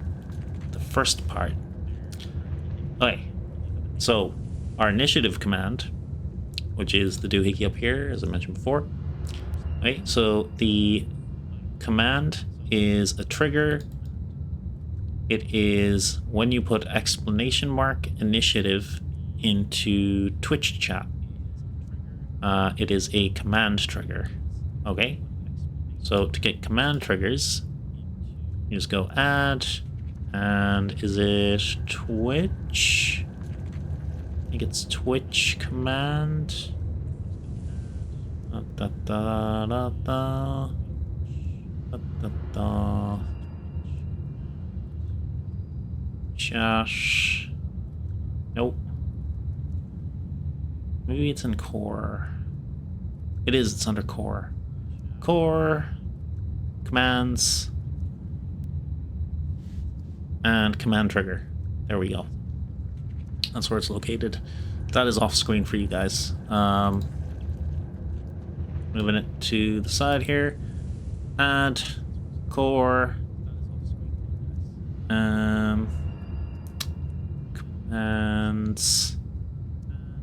the first part. Okay, so our initiative command, which is the doohickey up here, as I mentioned before. Okay, so the command is a trigger. It is when you put exclamation mark initiative into Twitch chat. It is a command trigger. Okay, so to get command triggers, you just go add, and is it Twitch? I think it's Twitch command. Josh. Nope. Maybe it's in core. It is, it's under core. Core, commands, and command trigger. There we go. That's where it's located. That is off screen for you guys. moving it to the side here. Add core.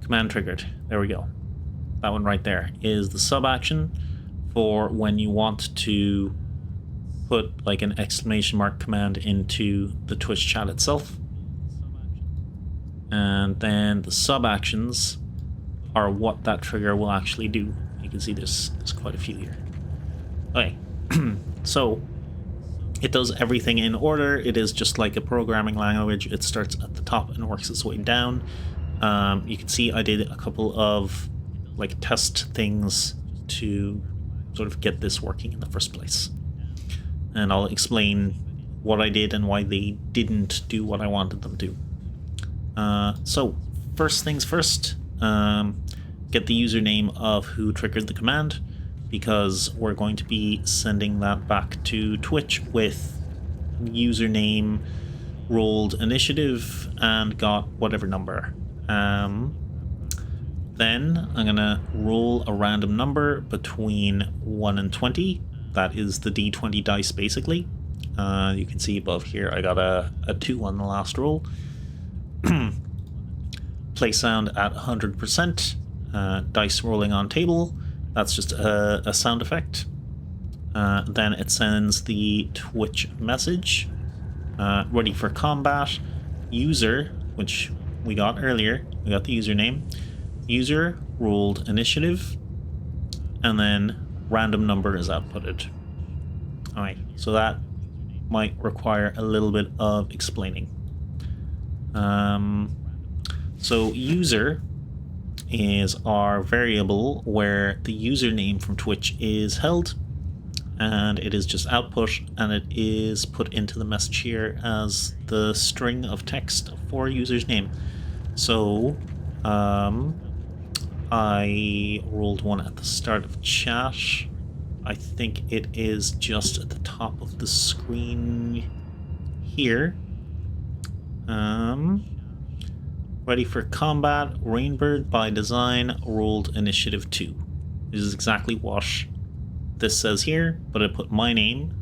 Command triggered. There we go. That one right there is the sub action for when you want to put like an exclamation mark command into the Twitch chat itself. And then the sub actions are what that trigger will actually do. You can see there's quite a few here. Okay, so it does everything in order. It is just like a programming language. It starts at the top and works its way down. You can see I did a couple of like test things to sort of get this working in the first place. And I'll explain what I did and why they didn't do what I wanted them to. So first things first, get the username of who triggered the command, because we're going to be sending that back to Twitch with username, rolled initiative, and got whatever number. Then I'm gonna roll a random number between 1 and 20. That is the d20 dice, basically. You can see above here I got a 2 on the last roll. Play sound at 100%. Dice rolling on table. That's just a sound effect. Then it sends the Twitch message. Ready for combat. User, which we got earlier. We got the username. User rolled initiative. And then random number is outputted. Alright, so that might require a little bit of explaining. So user is our variable where the username from Twitch is held, and it is just output, and it is put into the message here as the string of text for user's name. So I rolled one at the start of chat. I think it is just at the top of the screen here. Ready for combat. Rainbird by design rolled initiative 2. This is exactly what this says here, but I put my name,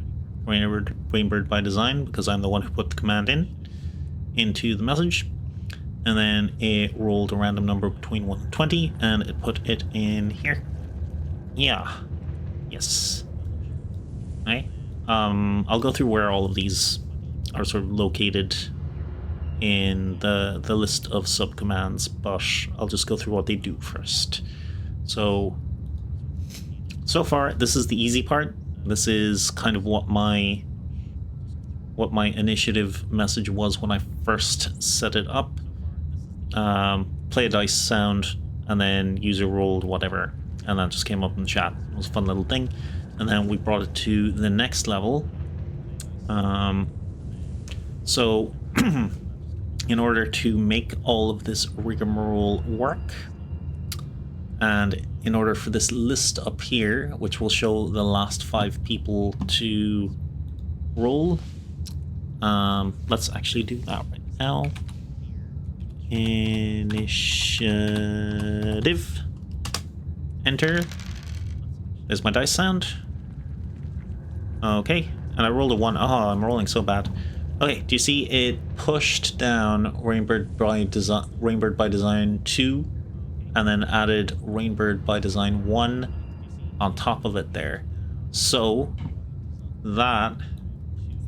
Rainbird by design, because I'm the one who put the command into the message. And then it rolled a random number between 1 and 20, and it put it in here. Yeah. Yes. Okay. I'll go through where all of these are sort of located in the list of subcommands, but I'll just go through what they do first. So far, this is the easy part. This is kind of what my initiative message was when I first set it up. Play a dice sound, and then user rolled whatever, and that just came up in the chat. It was a fun little thing. And then we brought it to the next level. So in order to make all of this rigmarole work, and in order for this list up here, which will show the last 5 people to roll, let's actually do that right now. Initiative. Enter. There's my dice sound. Okay, and I rolled a 1. Oh, I'm rolling so bad. Okay, do you see it pushed down Rainbird by Design 2, and then added Rainbird by Design 1 on top of it there. So that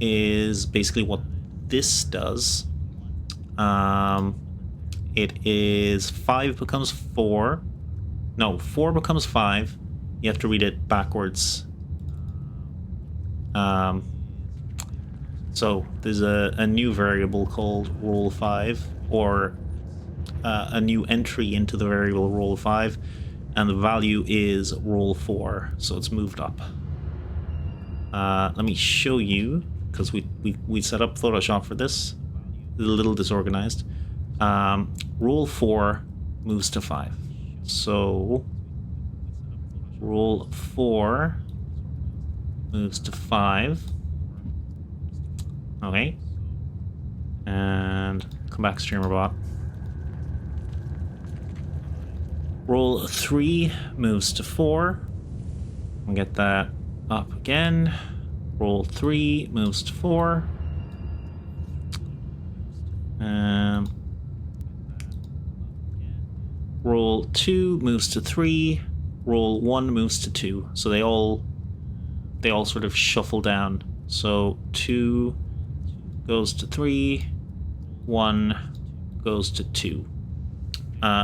is basically what this does. It is 5 becomes 4. No, 4 becomes 5. You have to read it backwards. So there's a new variable called roll5, or a new entry into the variable roll5, and the value is roll4, so it's moved up. Let me show you, because we set up Photoshop for this. It's a little disorganized. Roll4 moves to 5. So roll4 moves to 5. Okay. And come back, StreamerBot. Roll 3 moves to 4. We'll get that up again. Roll 3 moves to 4. Roll 2 moves to 3. Roll 1 moves to 2. So they all sort of shuffle down. So 2 goes to 3. 1 goes to 2.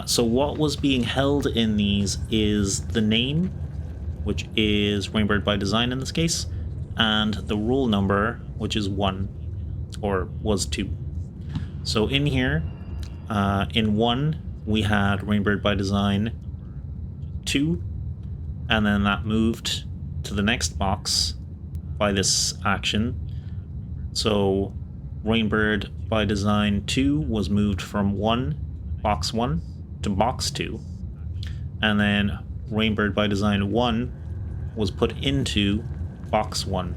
So what was being held in these is the name, which is Rainbird by Design in this case, and the roll number, which is 1, or was 2. So in here, in 1, we had Rainbird by Design 2, and then that moved to the next box by this action. So Rainbird by Design 2 was moved from box 1 to box 2, and then Rainbird by Design 1 was put into box 1.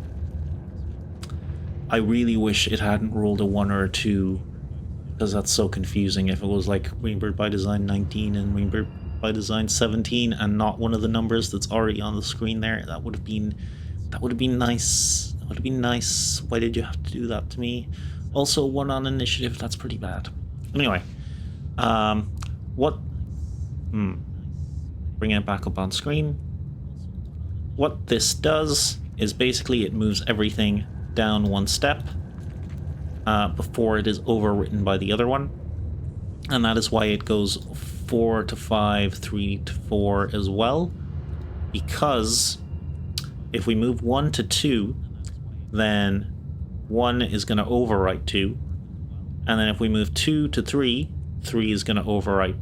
I really wish it hadn't rolled a 1 or a 2, because that's so confusing. If it was like Rainbird by Design 19 and Rainbird by Design 17 and not one of the numbers that's already on the screen there, that would have been nice. That would have been nice. Why did you have to do that to me? Also, 1 on initiative, that's pretty bad. Anyway, bringing it back up on screen. What this does is basically it moves everything down 1 step before it is overwritten by the other one. And that is why it goes 4 to 5, 3 to 4 as well. Because if we move 1 to 2, then 1 is going to overwrite 2. And then if we move 2 to 3, 3 is going to overwrite.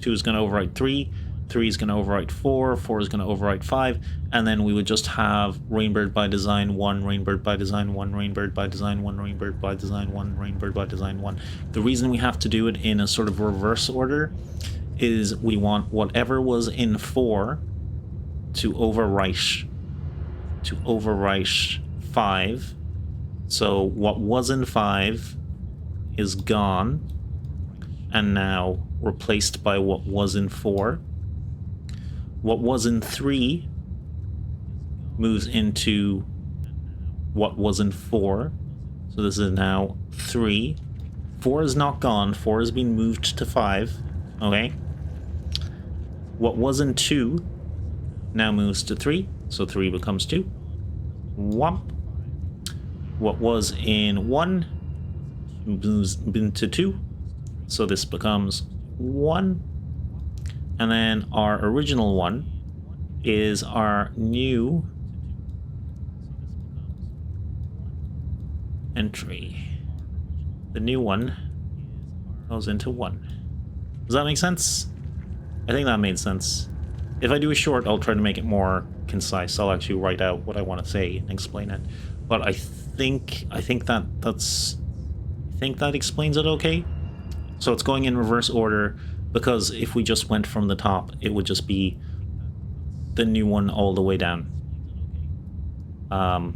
2 is going to overwrite 3. 3 is going to overwrite 4, 4 is going to overwrite 5, and then we would just have Rainbird by Design 1, Rainbird by Design 1, Rainbird by Design 1, Rainbird by Design 1, Rainbird by Design 1. The reason we have to do it in a sort of reverse order is we want whatever was in 4 to overwrite 5. So what was in 5 is gone and now replaced by what was in 4. What was in 3 moves into what was in 4. So this is now 3. 4 is not gone. 4 has been moved to 5. Okay. What was in 2 now moves to 3. So 3 becomes 2. Whomp. What was in 1 moves into 2. So this becomes 1. And then our original one is our new entry. The new one goes into 1. Does that make sense? I think that made sense. If I do a short, I'll try to make it more concise. I'll actually write out what I want to say and explain it. But I think that explains it okay. So it's going in reverse order, because if we just went from the top, it would just be the new one all the way down.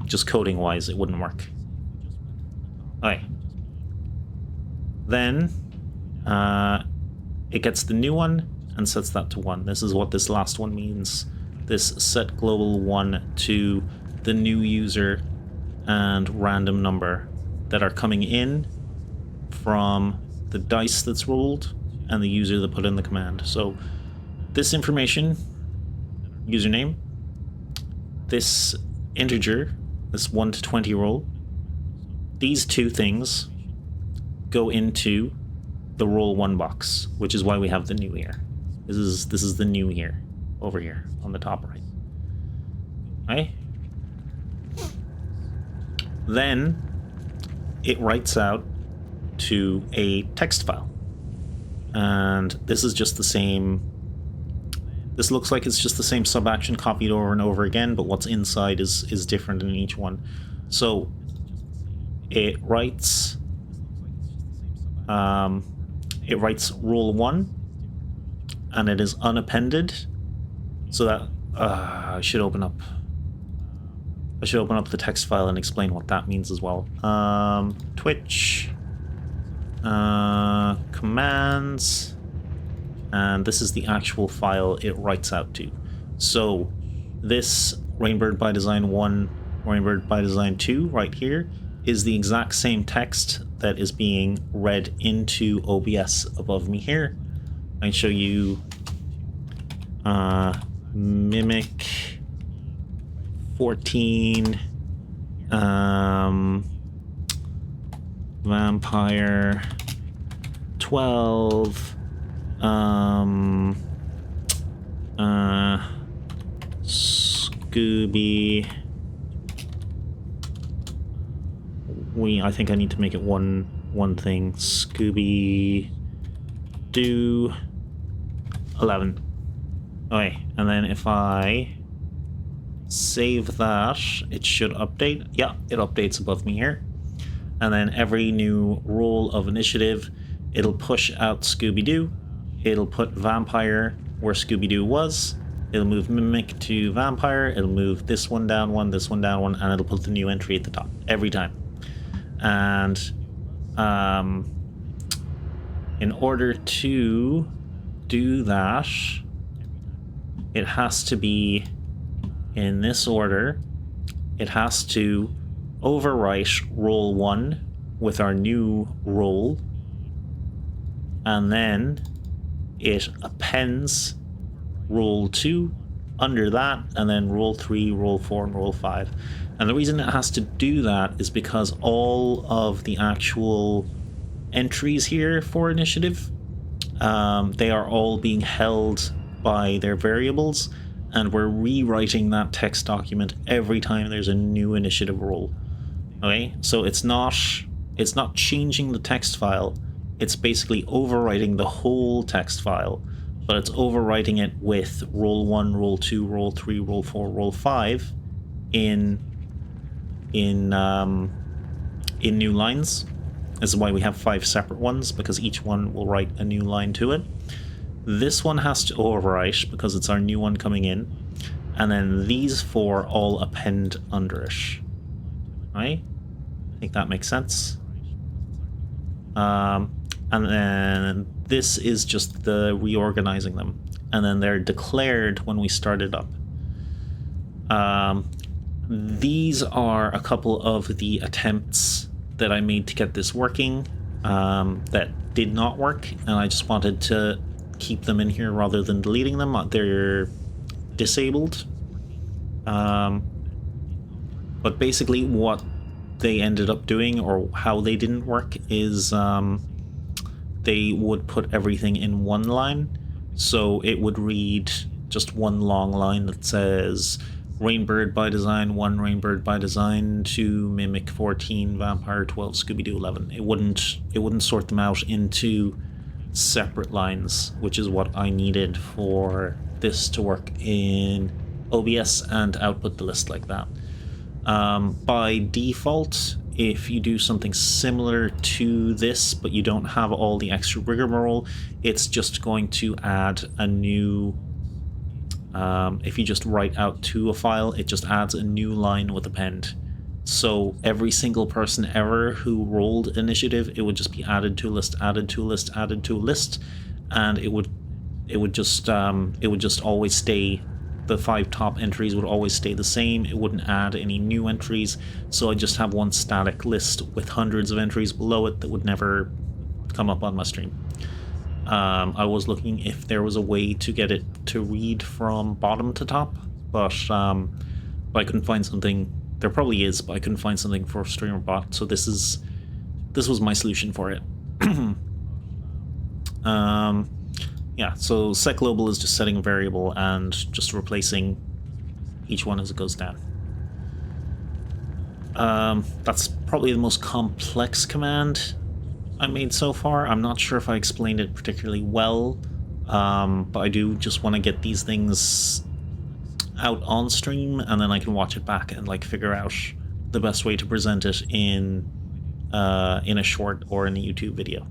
Just coding-wise, it wouldn't work. Okay. Then, it gets the new one and sets that to 1. This is what this last one means. This set global 1 to the new user and random number that are coming in from the dice that's rolled and the user that put in the command. So this information, username, this integer, this 1 to 20 roll, these two things go into the roll 1 box, which is why we have the new here. This is the new here, over here on the top right. Okay. Then it writes out to a text file. And this is just the same. This looks like it's just the same sub-action copied over and over again, but what's inside is different in each one. So it writes roll 1, and it is unappended. So that I should open up the text file and explain what that means as well. Twitch. Commands, and this is the actual file it writes out to. So this Rainbird by Design 1, Rainbird by Design 2 right here is the exact same text that is being read into OBS above me here. I can show you Mimic 14, Vampire 12, Scooby. I think I need to make it one thing. Scooby Doo 11. Okay, and then if I save that, it should update. Yeah, it updates above me here. And then every new roll of initiative, it'll push out Scooby-Doo. It'll put Vampire where Scooby-Doo was. It'll move Mimic to Vampire. It'll move this one down one, this one down one, and it'll put the new entry at the top every time. And in order to do that, it has to be in this order. It has to overwrite roll 1 with our new roll, and then it appends roll 2 under that, and then roll 3, roll 4, and roll 5. And the reason it has to do that is because all of the actual entries here for initiative, they are all being held by their variables, and we're rewriting that text document every time there's a new initiative roll. Okay, so it's not changing the text file, it's basically overwriting the whole text file, but it's overwriting it with roll 1, roll 2, roll 3, roll 4, roll 5 in new lines. This is why we have 5 separate ones, because each one will write a new line to it. This one has to overwrite because it's our new one coming in, and then these 4 all append under it. Right? I think that makes sense. And then this is just the reorganizing them, and then they're declared when we start it up. These are a couple of the attempts that I made to get this working that did not work, and I just wanted to keep them in here rather than deleting them. They're disabled. But basically what they ended up doing, or how they didn't work, is they would put everything in one line. So it would read just one long line that says Rainbird by Design 1, Rainbird by Design 2, Mimic 14, Vampire 12, Scooby-Doo 11. It wouldn't sort them out into separate lines, which is what I needed for this to work in OBS and output the list like that. By default, if you do something similar to this, but you don't have all the extra rigmarole, it's just going to add a new... if you just write out to a file, it just adds a new line with append. So every single person ever who rolled initiative, it would just be added to a list, added to a list, added to a list, and it would just always stay. The 5 top entries would always stay the same. It wouldn't add any new entries. So I just have one static list with hundreds of entries below it that would never come up on my stream. I was looking if there was a way to get it to read from bottom to top, but I couldn't find something. There probably is, but I couldn't find something for StreamerBot, so this was my solution for it. Yeah, so set global is just setting a variable and just replacing each one as it goes down. That's probably the most complex command I made so far. I'm not sure if I explained it particularly well, but I do just want to get these things out on stream, and then I can watch it back and like figure out the best way to present it in a short or in a YouTube video.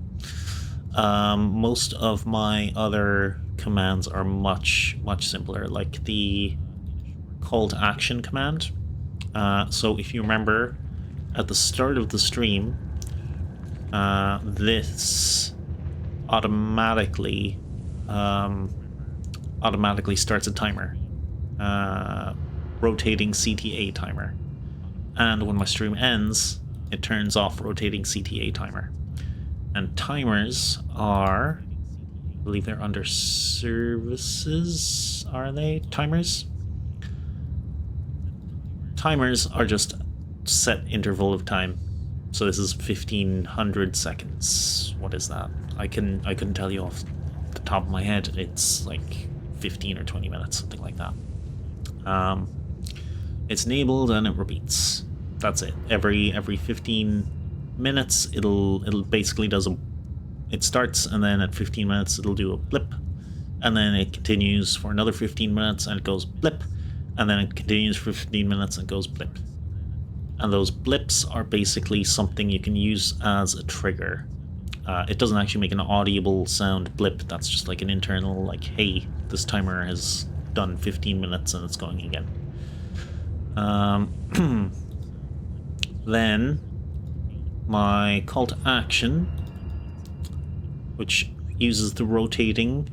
Most of my other commands are much simpler, like the call to action command. So if you remember at the start of the stream, this automatically starts a timer. rotating CTA timer. And when my stream ends, it turns off rotating CTA timer. And timers are, I believe they're under services, are they? Timers? Timers are just set interval of time. So this is 1500 seconds. What is that? I couldn't tell you off the top of my head. It's like 15 or 20 minutes, something like that. It's enabled and it repeats. That's it. Every 15 minutes it'll basically does a, it starts, and then at 15 minutes it'll do a blip, and then it continues for another 15 minutes and it goes blip, and then it continues for 15 minutes and goes blip. And those blips are basically something you can use as a trigger. It doesn't actually make an audible sound blip. That's just like an internal, like, hey, this timer has done 15 minutes and it's going again. Then my call to action, which uses the rotating,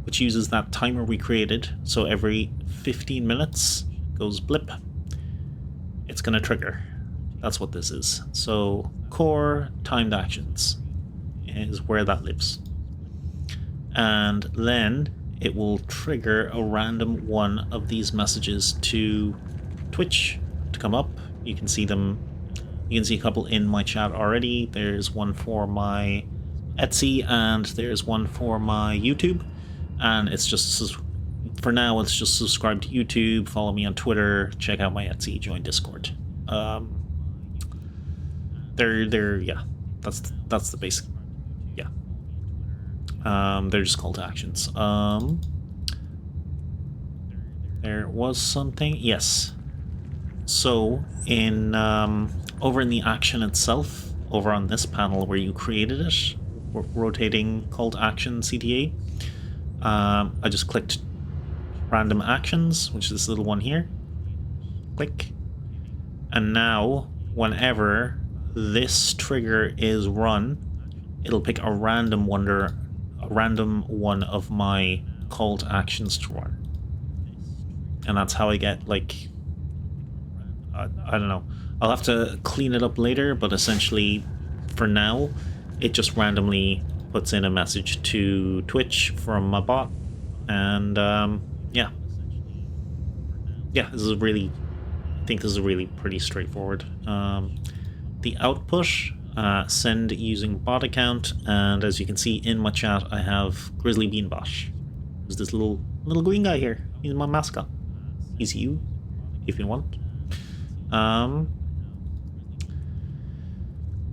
which uses that timer we created. So every 15 minutes goes blip. It's going to trigger. That's what this is. So core timed actions is where that lives. And then it will trigger a random one of these messages to Twitch to come up. You can see them. You can see a couple in my chat already. There's one for my Etsy and there's one for my YouTube. And it's just, for now, it's just subscribe to YouTube, follow me on Twitter, check out my Etsy, join Discord. Yeah, that's the basic, yeah. They're just call to actions. There was something, yes. So in over in the action itself, over on this panel where you created it, rotating call to action CTA, I just clicked random actions, which is this little one here. Click. And now, whenever this trigger is run, it'll pick a random one of my call to actions to run. And that's how I get, like, I don't know. I'll have to clean it up later, but essentially, for now, it just randomly puts in a message to Twitch from my bot. And, yeah. Yeah, this is really, I think this is really pretty straightforward. The output, send using bot account, and as you can see in my chat, I have Grizzly Bean Bot. There's this little green guy here. He's my mascot. He's you, if you want.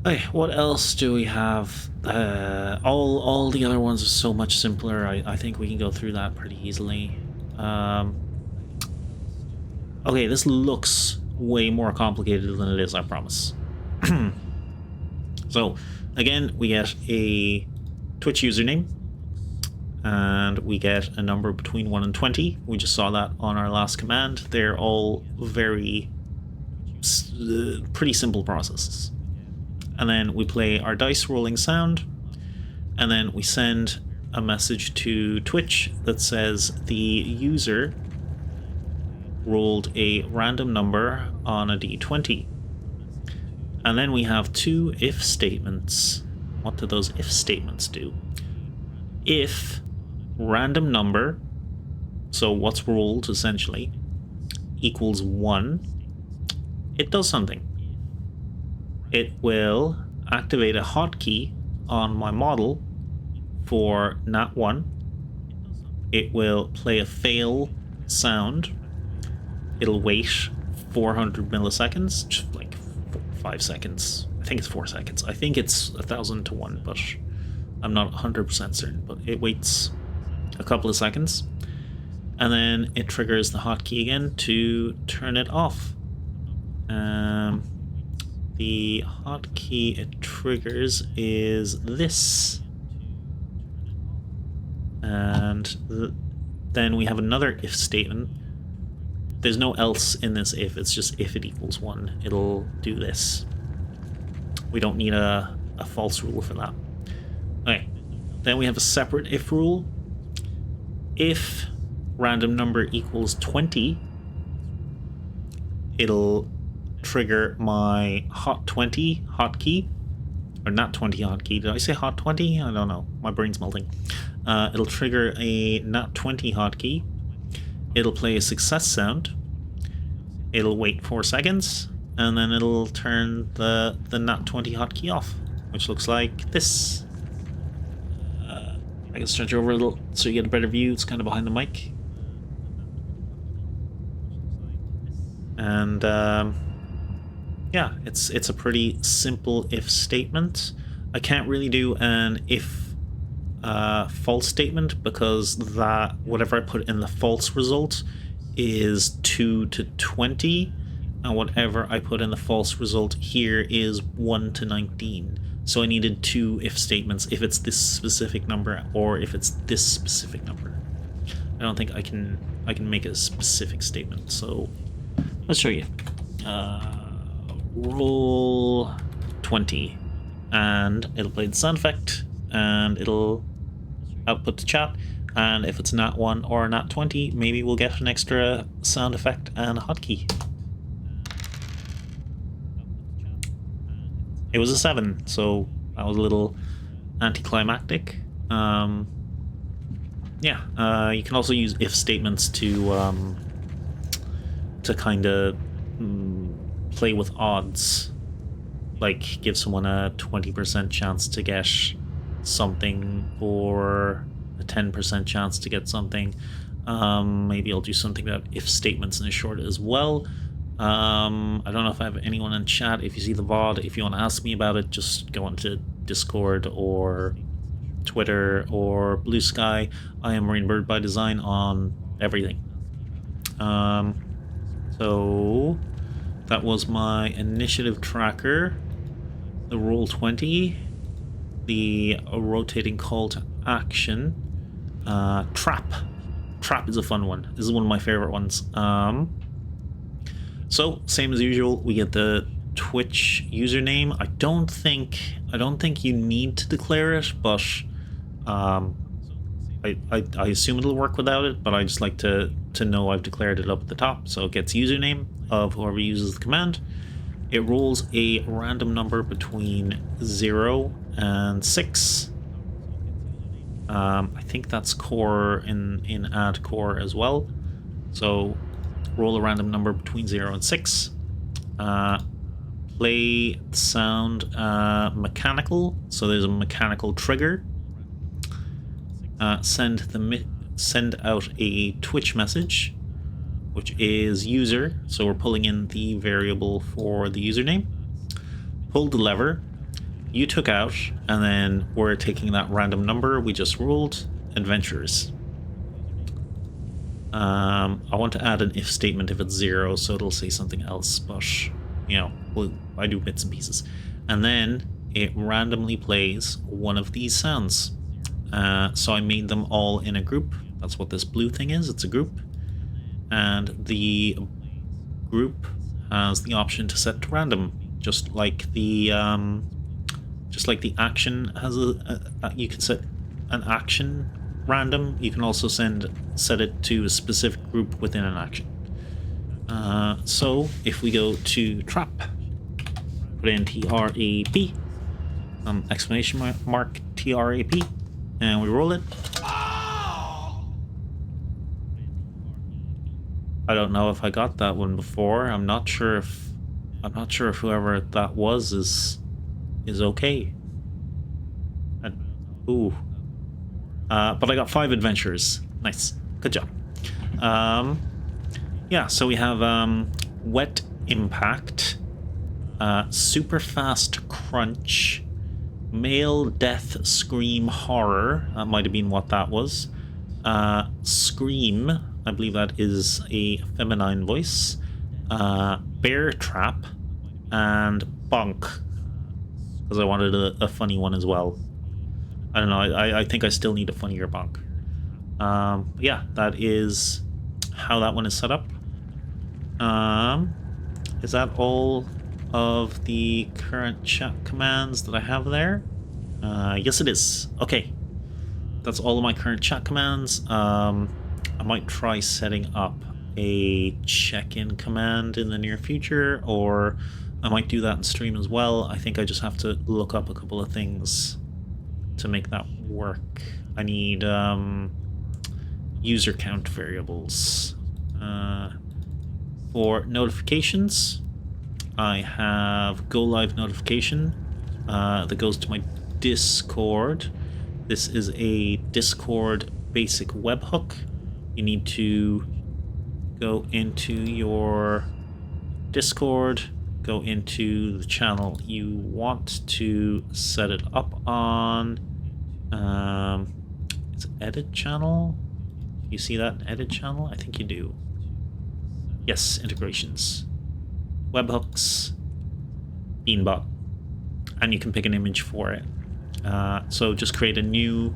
Okay, what else do we have? All the other ones are so much simpler. I think we can go through that pretty easily. Okay, this looks way more complicated than it is, I promise. So, again, we get a Twitch username, and we get a number between 1 and 20. We just saw that on our last command. They're all very pretty simple processes. And then we play our dice rolling sound, and then we send a message to Twitch that says the user rolled a random number on a d20. And then we have two if statements. What do those if statements do? If random number, so what's rolled essentially, equals 1, it does something. It will activate a hotkey on my model for nat1. It will play a fail sound. It'll wait 400 milliseconds, just like 5 seconds. I think it's 4 seconds. I think it's 1,000 to 1, but I'm not 100% certain. But it waits a couple of seconds, and then it triggers the hotkey again to turn it off. The hotkey it triggers is this. And then we have another if statement. There's no else in this if, it's just if it equals 1, it'll do this. We don't need a false rule for that. Okay, then we have a separate if rule. If random number equals 20, it'll trigger my hot 20 hotkey, or not 20 hotkey. Did I say hot 20? I don't know. My brain's melting. It'll trigger a nat 20 hotkey. It'll play a success sound. It'll wait 4 seconds, and then it'll turn the nat 20 hotkey off, which looks like this. I can stretch over a little so you get a better view. It's kind of behind the mic. And yeah, it's a pretty simple if statement. I can't really do an if false statement because that whatever I put in the false result is 2 to 20, and whatever I put in the false result here is 1 to 19. So I needed 2 if statements if it's this specific number or if it's this specific number. I don't think I can make a specific statement. So let's show you. Roll 20, and it'll play the sound effect, and it'll output to chat. And if it's nat 1 or nat 20, maybe we'll get an extra sound effect and a hotkey. It was a 7, so that was a little anticlimactic. Yeah, you can also use if statements to kind of play with odds, like give someone a 20% chance to get something or a 10% chance to get something. Maybe I'll do something about if statements in a short as well. I don't know if I have anyone in chat. If you see the VOD, if you want to ask me about it, just go into Discord or Twitter or Blue Sky. I am Rainbird by Design on everything. So that was my initiative tracker, the roll 20, the rotating call to action, trap. Trap is a fun one. This is one of my favorite ones. So same as usual, we get the Twitch username. I don't think you need to declare it, but I assume it'll work without it, but I just like to know I've declared it up at the top. So it gets username of whoever uses the command. It rolls a random number between 0 and 6. I think that's core in add core as well. So roll a random number between 0 and 6. Play sound mechanical, so there's a mechanical trigger. Send out a Twitch message, which is user, so we're pulling in the variable for the username. Pull the lever, you took out, and then we're taking that random number we just rolled, adventures. I want to add an if statement if it's 0, so it'll say something else, but you know, I do bits and pieces. And then it randomly plays one of these sounds. So I made them all in a group. That's what this blue thing is. It's a group, and the group has the option to set to random, just like the action has you can set an action random. You can also set it to a specific group within an action. So if we go to trap, put in TRAP, exclamation mark TRAP, and we roll it. I don't know if I got that one before. I'm not sure if whoever that was is okay. Ooh. But I got 5 adventures. Nice. Good job. Yeah, so we have Wet Impact, Super Fast Crunch, Male Death Scream Horror. That might have been what that was. Scream, I believe that is a feminine voice. Bear Trap, and Bonk, because I wanted a funny one as well. I don't know, I think I still need a funnier bonk. Yeah, that is how that one is set up. Is that all of the current chat commands that I have there? Yes, it is. Okay, that's all of my current chat commands. I might try setting up a check-in command in the near future, or I might do that in stream as well. I think I just have to look up a couple of things to make that work. I need user count variables. For notifications, I have go live notification that goes to my Discord. This is a Discord basic webhook. You need to go into your Discord, go into the channel you want to set it up on. It's edit channel. You see that edit channel? I think you do. Yes, integrations, webhooks, Beanbot, and you can pick an image for it. So just create a new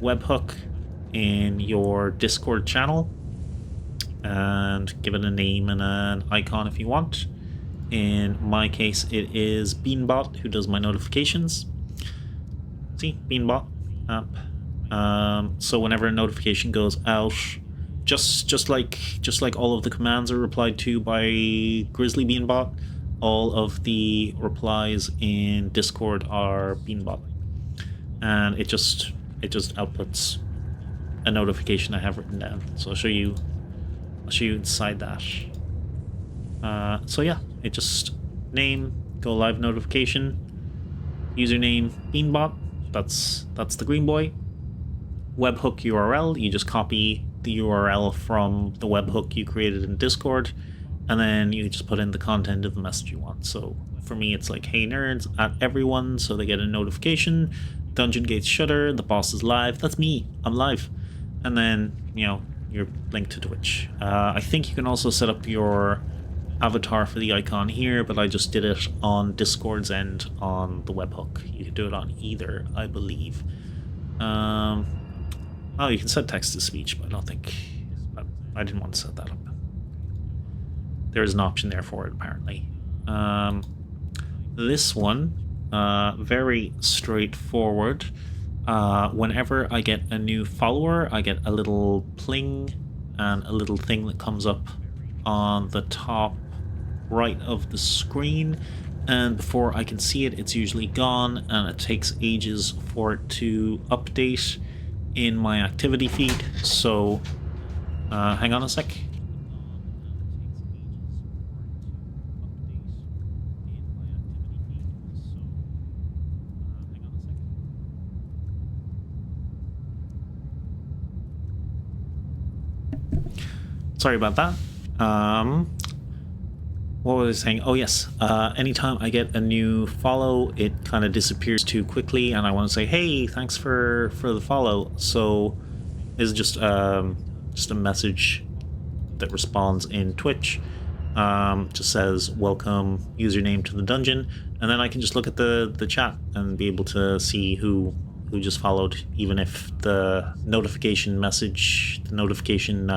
webhook in your Discord channel and give it a name and an icon if you want. In my case, it is Beanbot, who does my notifications. See, Beanbot app. So whenever a notification goes out, just like all of the commands are replied to by Grizzly Beanbot, all of the replies in Discord are Beanbot, and it just outputs a notification I have written down. So I'll show you inside that. So yeah, it just name, go live notification, username Beanbot. That's the green boy. Webhook URL, you just copy the URL from the webhook you created in Discord, and then you just put in the content of the message you want. So for me, it's like, hey nerds, at everyone, so they get a notification. Dungeon gates shutter, the boss is live. That's me, I'm live. And then, you know, you're linked to Twitch. I think you can also set up your avatar for the icon here, but I just did it on Discord's end on the webhook. You can do it on either, I believe. Oh, you can set text to speech, but I don't think... I didn't want to set that up. There is an option there for it, apparently. This one, very straightforward. Whenever I get a new follower, I get a little pling and a little thing that comes up on the top right of the screen, and before I can see it, it's usually gone, and it takes ages for it to update in my activity feed. So hang on a sec. Sorry about that. What was I saying? Oh yes, anytime I get a new follow, it kind of disappears too quickly, and I want to say, hey, thanks for the follow. So it's just a message that responds in Twitch. Just says welcome username to the dungeon, and then I can just look at the chat and be able to see who just followed, even if the notification message, the notification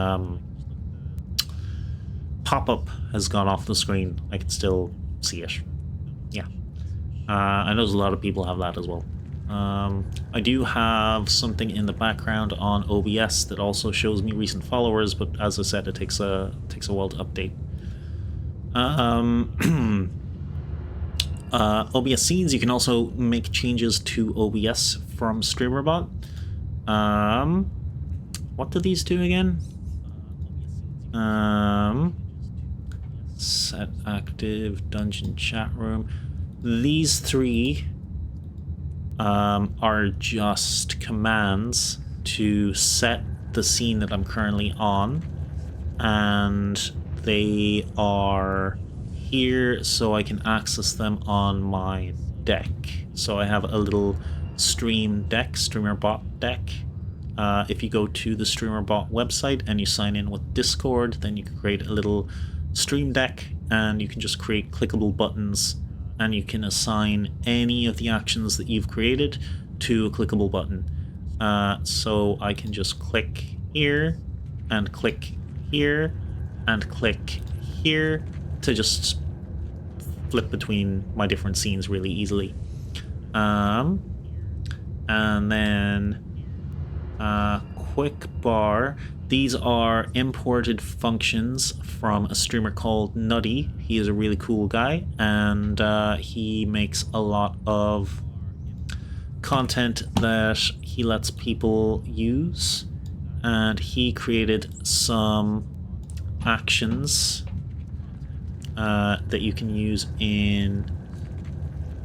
pop-up has gone off the screen. I can still see it. Yeah. I know a lot of people have that as well. I do have something in the background on OBS that also shows me recent followers, but as I said, it takes a while to update. OBS scenes, you can also make changes to OBS from StreamerBot. What do these do again? Set active, dungeon chat room. These three are just commands to set the scene that I'm currently on, and they are here so I can access them on my deck. So I have a little stream deck, StreamerBot deck. If you go to the StreamerBot website and you sign in with Discord, then you can create a little stream deck, and you can just create clickable buttons, and you can assign any of the actions that you've created to a clickable button. So I can just click here, and click here, and click here to just flip between my different scenes really easily. And then quick bar, These are imported functions from a streamer called Nutty. He is a really cool guy, and he makes a lot of content that he lets people use. And he created some actions that you can use in...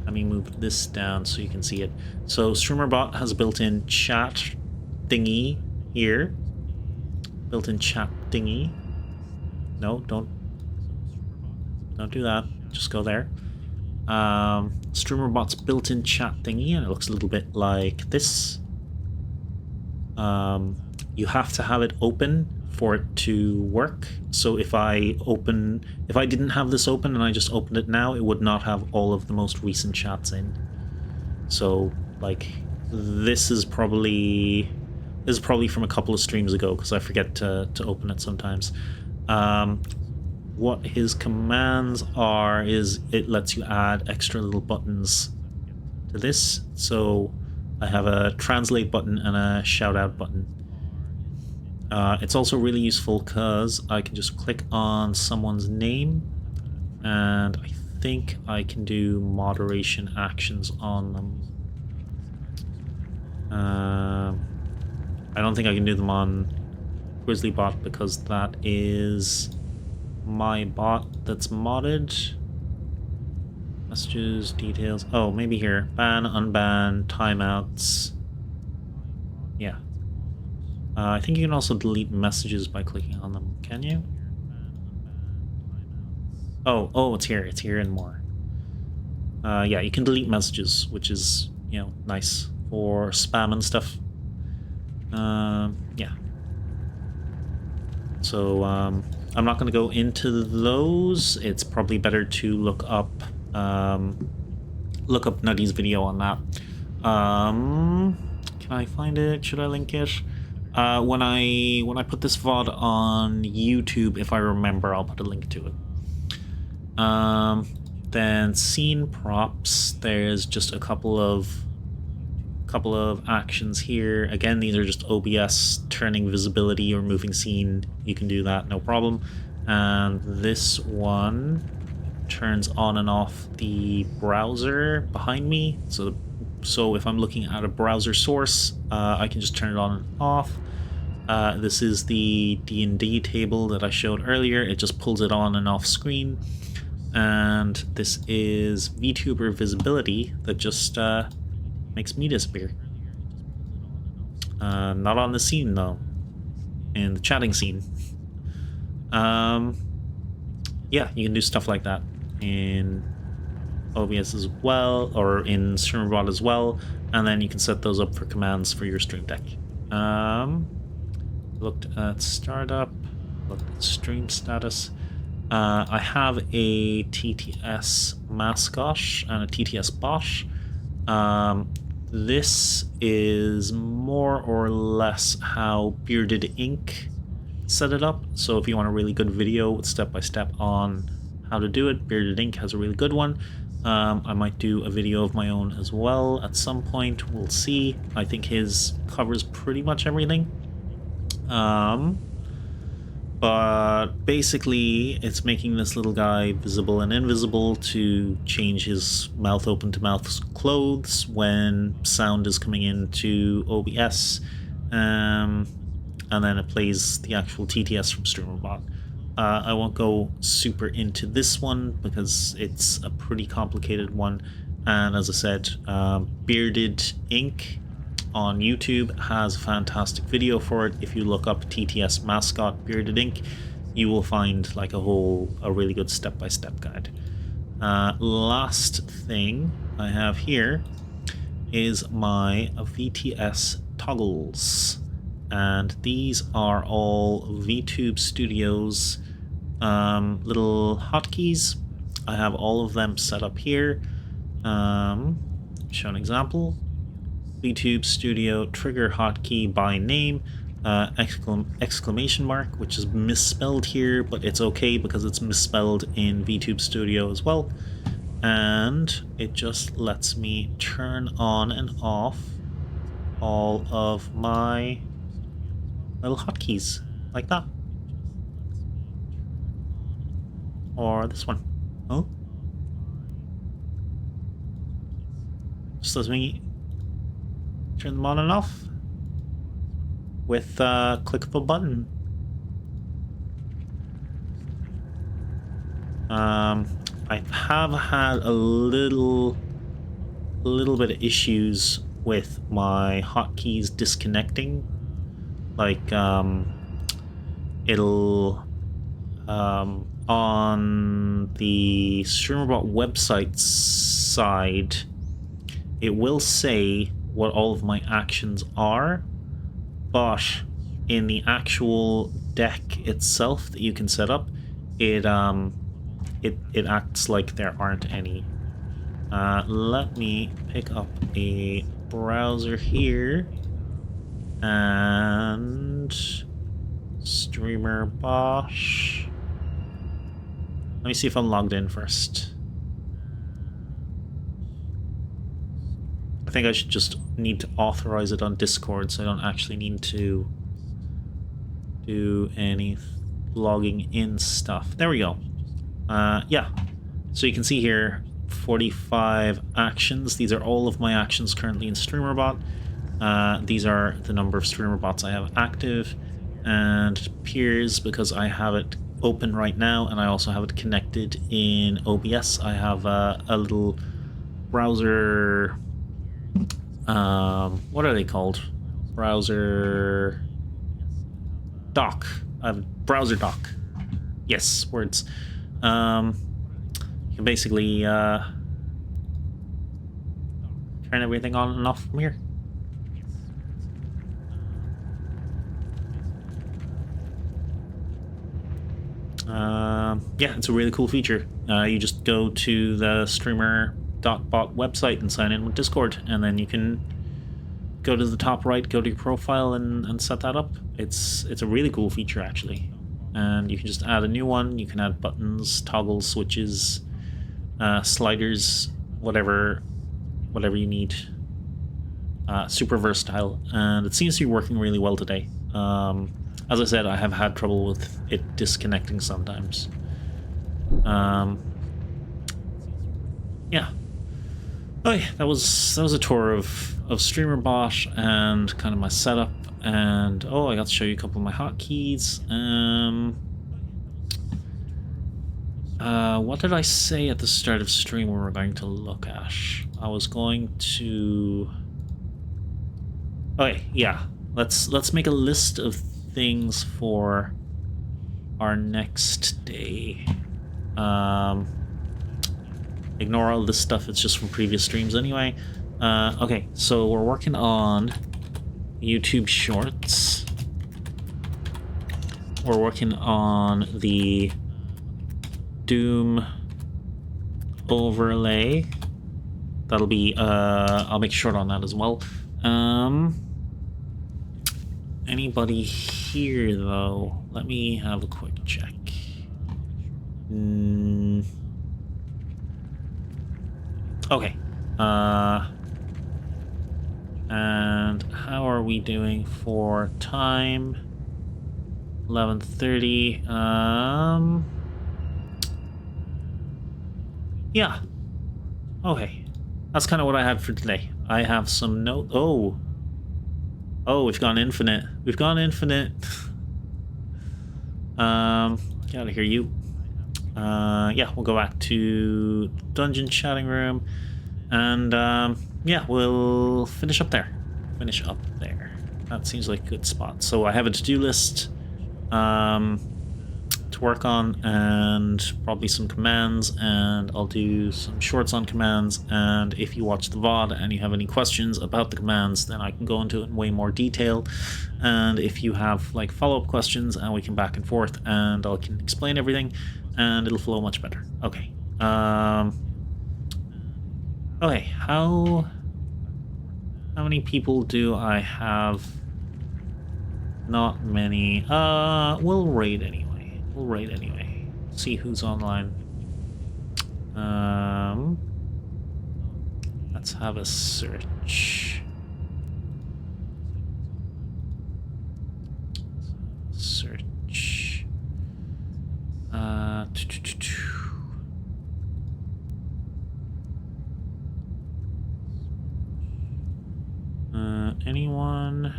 Let me move this down so you can see it. So StreamerBot has a built-in chat thingy here. Built-in chat thingy. No, don't do that. Just go there. StreamerBot's built-in chat thingy, and it looks a little bit like this. You have to have it open for it to work. So if I didn't have this open and I just opened it now, it would not have all of the most recent chats in. So like this is probably from a couple of streams ago, because I forget to open it sometimes. What his commands are is it lets you add extra little buttons to this. So I have a translate button and a shout out button. It's also really useful because I can just click on someone's name, and I think I can do moderation actions on them. I don't think I can do them on GrizzlyBot because that is my bot that's modded. Messages, details. Oh, maybe here. Ban, unban, timeouts. Yeah. I think you can also delete messages by clicking on them. Can you? Oh, it's here. It's here and more. Yeah, you can delete messages, which is, you know, nice for spam and stuff. Yeah. So, I'm not going to go into those. It's probably better to look up Nutty's video on that. Can I find it? Should I link it? When I put this VOD on YouTube, if I remember, I'll put a link to it. Then scene props. There's just a couple of actions here. Again, these are just OBS turning visibility or moving scene. You can do that, no problem. And this one turns on and off the browser behind me. So if I'm looking at a browser source, I can just turn it on and off. This is the D&D table that I showed earlier. It just pulls it on and off screen. And this is VTuber visibility that just makes me disappear. Not on the scene though, in the chatting scene. Yeah, you can do stuff like that in OBS as well, or in StreamerBot as well, and then you can set those up for commands for your stream deck. Looked at startup, looked at stream status. I have a TTS mascot and a TTS bot. This is more or less how Bearded Ink set it up. So if you want a really good video with step-by-step on how to do it, Bearded Ink has a really good one. I might do a video of my own as well at some point. We'll see. I think his covers pretty much everything. But basically it's making this little guy visible and invisible to change his mouth open to mouth clothes when sound is coming into OBS, and then it plays the actual TTS from StreamerBot. I won't go super into this one because it's a pretty complicated one, and as I said, Bearded Ink on YouTube has a fantastic video for it. If you look up TTS mascot Bearded Ink, you will find like a really good step-by-step guide. Last thing I have here is my VTS toggles, and these are all VTube Studios little hotkeys. I have all of them set up here. Show an example. VTube Studio trigger hotkey by name, exclamation mark, which is misspelled here, but it's okay because it's misspelled in VTube Studio as well. And it just lets me turn on and off all of my little hotkeys. like that. Or this one. Oh. Just lets me turn them on and off with a click of a button. I have had a little bit of issues with my hotkeys disconnecting. Like, it'll, on the StreamerBot website side, it will say what all of my actions are, but in the actual deck itself that you can set up, it acts like there aren't any. Let me pick up a browser here and StreamerBot. Let me see if I'm logged in first. I think I should just need to authorize it on Discord, so I don't actually need to do any logging in stuff. There we go. Yeah. So you can see here, 45 actions. These are all of my actions currently in StreamerBot. These are the number of StreamerBots I have active, and it appears because I have it open right now and I also have it connected in OBS. I have a little browser, what are they called? Browser dock. Browser dock. Yes, words. You can basically turn everything on and off from here. Yeah, it's a really cool feature. You just go to the streamer.bot website and sign in with Discord, and then you can go to the top right, go to your profile, and set that up. It's a really cool feature, actually. And you can just add a new one. You can add buttons, toggles, switches, sliders, whatever you need. Super versatile, and it seems to be working really well today. As I said, I have had trouble with it disconnecting sometimes. Yeah. Okay, that was a tour of StreamerBot and kind of my setup, and oh, I got to show you a couple of my hotkeys. What did I say at the start of stream we were going to look at? I was going to... Okay, yeah. Let's make a list of things for our next day. Ignore all this stuff, it's just from previous streams anyway. Okay, so we're working on YouTube Shorts. We're working on the Doom overlay. That'll be, I'll make a short on that as well. Anybody here, though? Let me have a quick check. Okay. And how are we doing for time? 11:30. Yeah. Okay. That's kind of what I had for today. I have some note. Oh, we've gone infinite. We've gone infinite. Get out of here, you. Yeah, we'll go back to dungeon chatting room, and yeah, we'll finish up there. That seems like a good spot. So I have a to-do list to work on, and probably some commands, and I'll do some shorts on commands, and if you watch the VOD and you have any questions about the commands, then I can go into it in way more detail, and if you have like follow-up questions, and we can back and forth, and I can explain everything, and it'll flow much better. Okay. Okay, how many people do I have? Not many. We'll raid anyway. See who's online. Let's have a search. Anyone?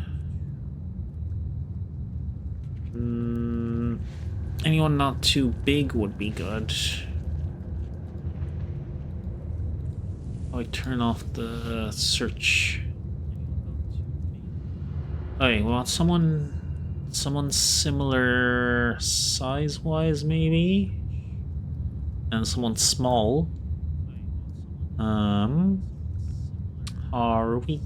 Anyone not too big would be good. I turn off the search. Okay, we want someone similar size-wise, maybe, and someone small. Harwick.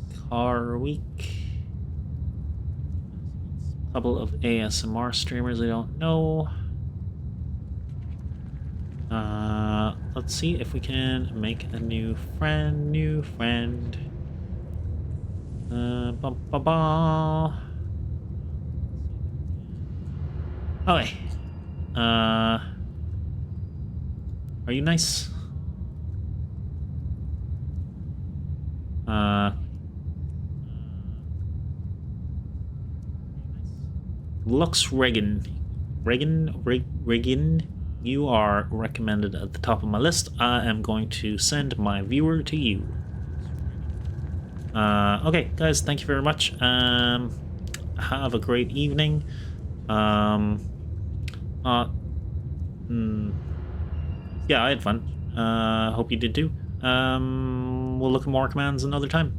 Couple of ASMR streamers I don't know. Let's see if we can make a new friend. Okay. Are you nice? Lux Reagan, you are recommended at the top of my list. I am going to send my viewer to you. Okay, guys, thank you very much. Have a great evening. Yeah, I had fun. Hope you did too. We'll look at more commands another time.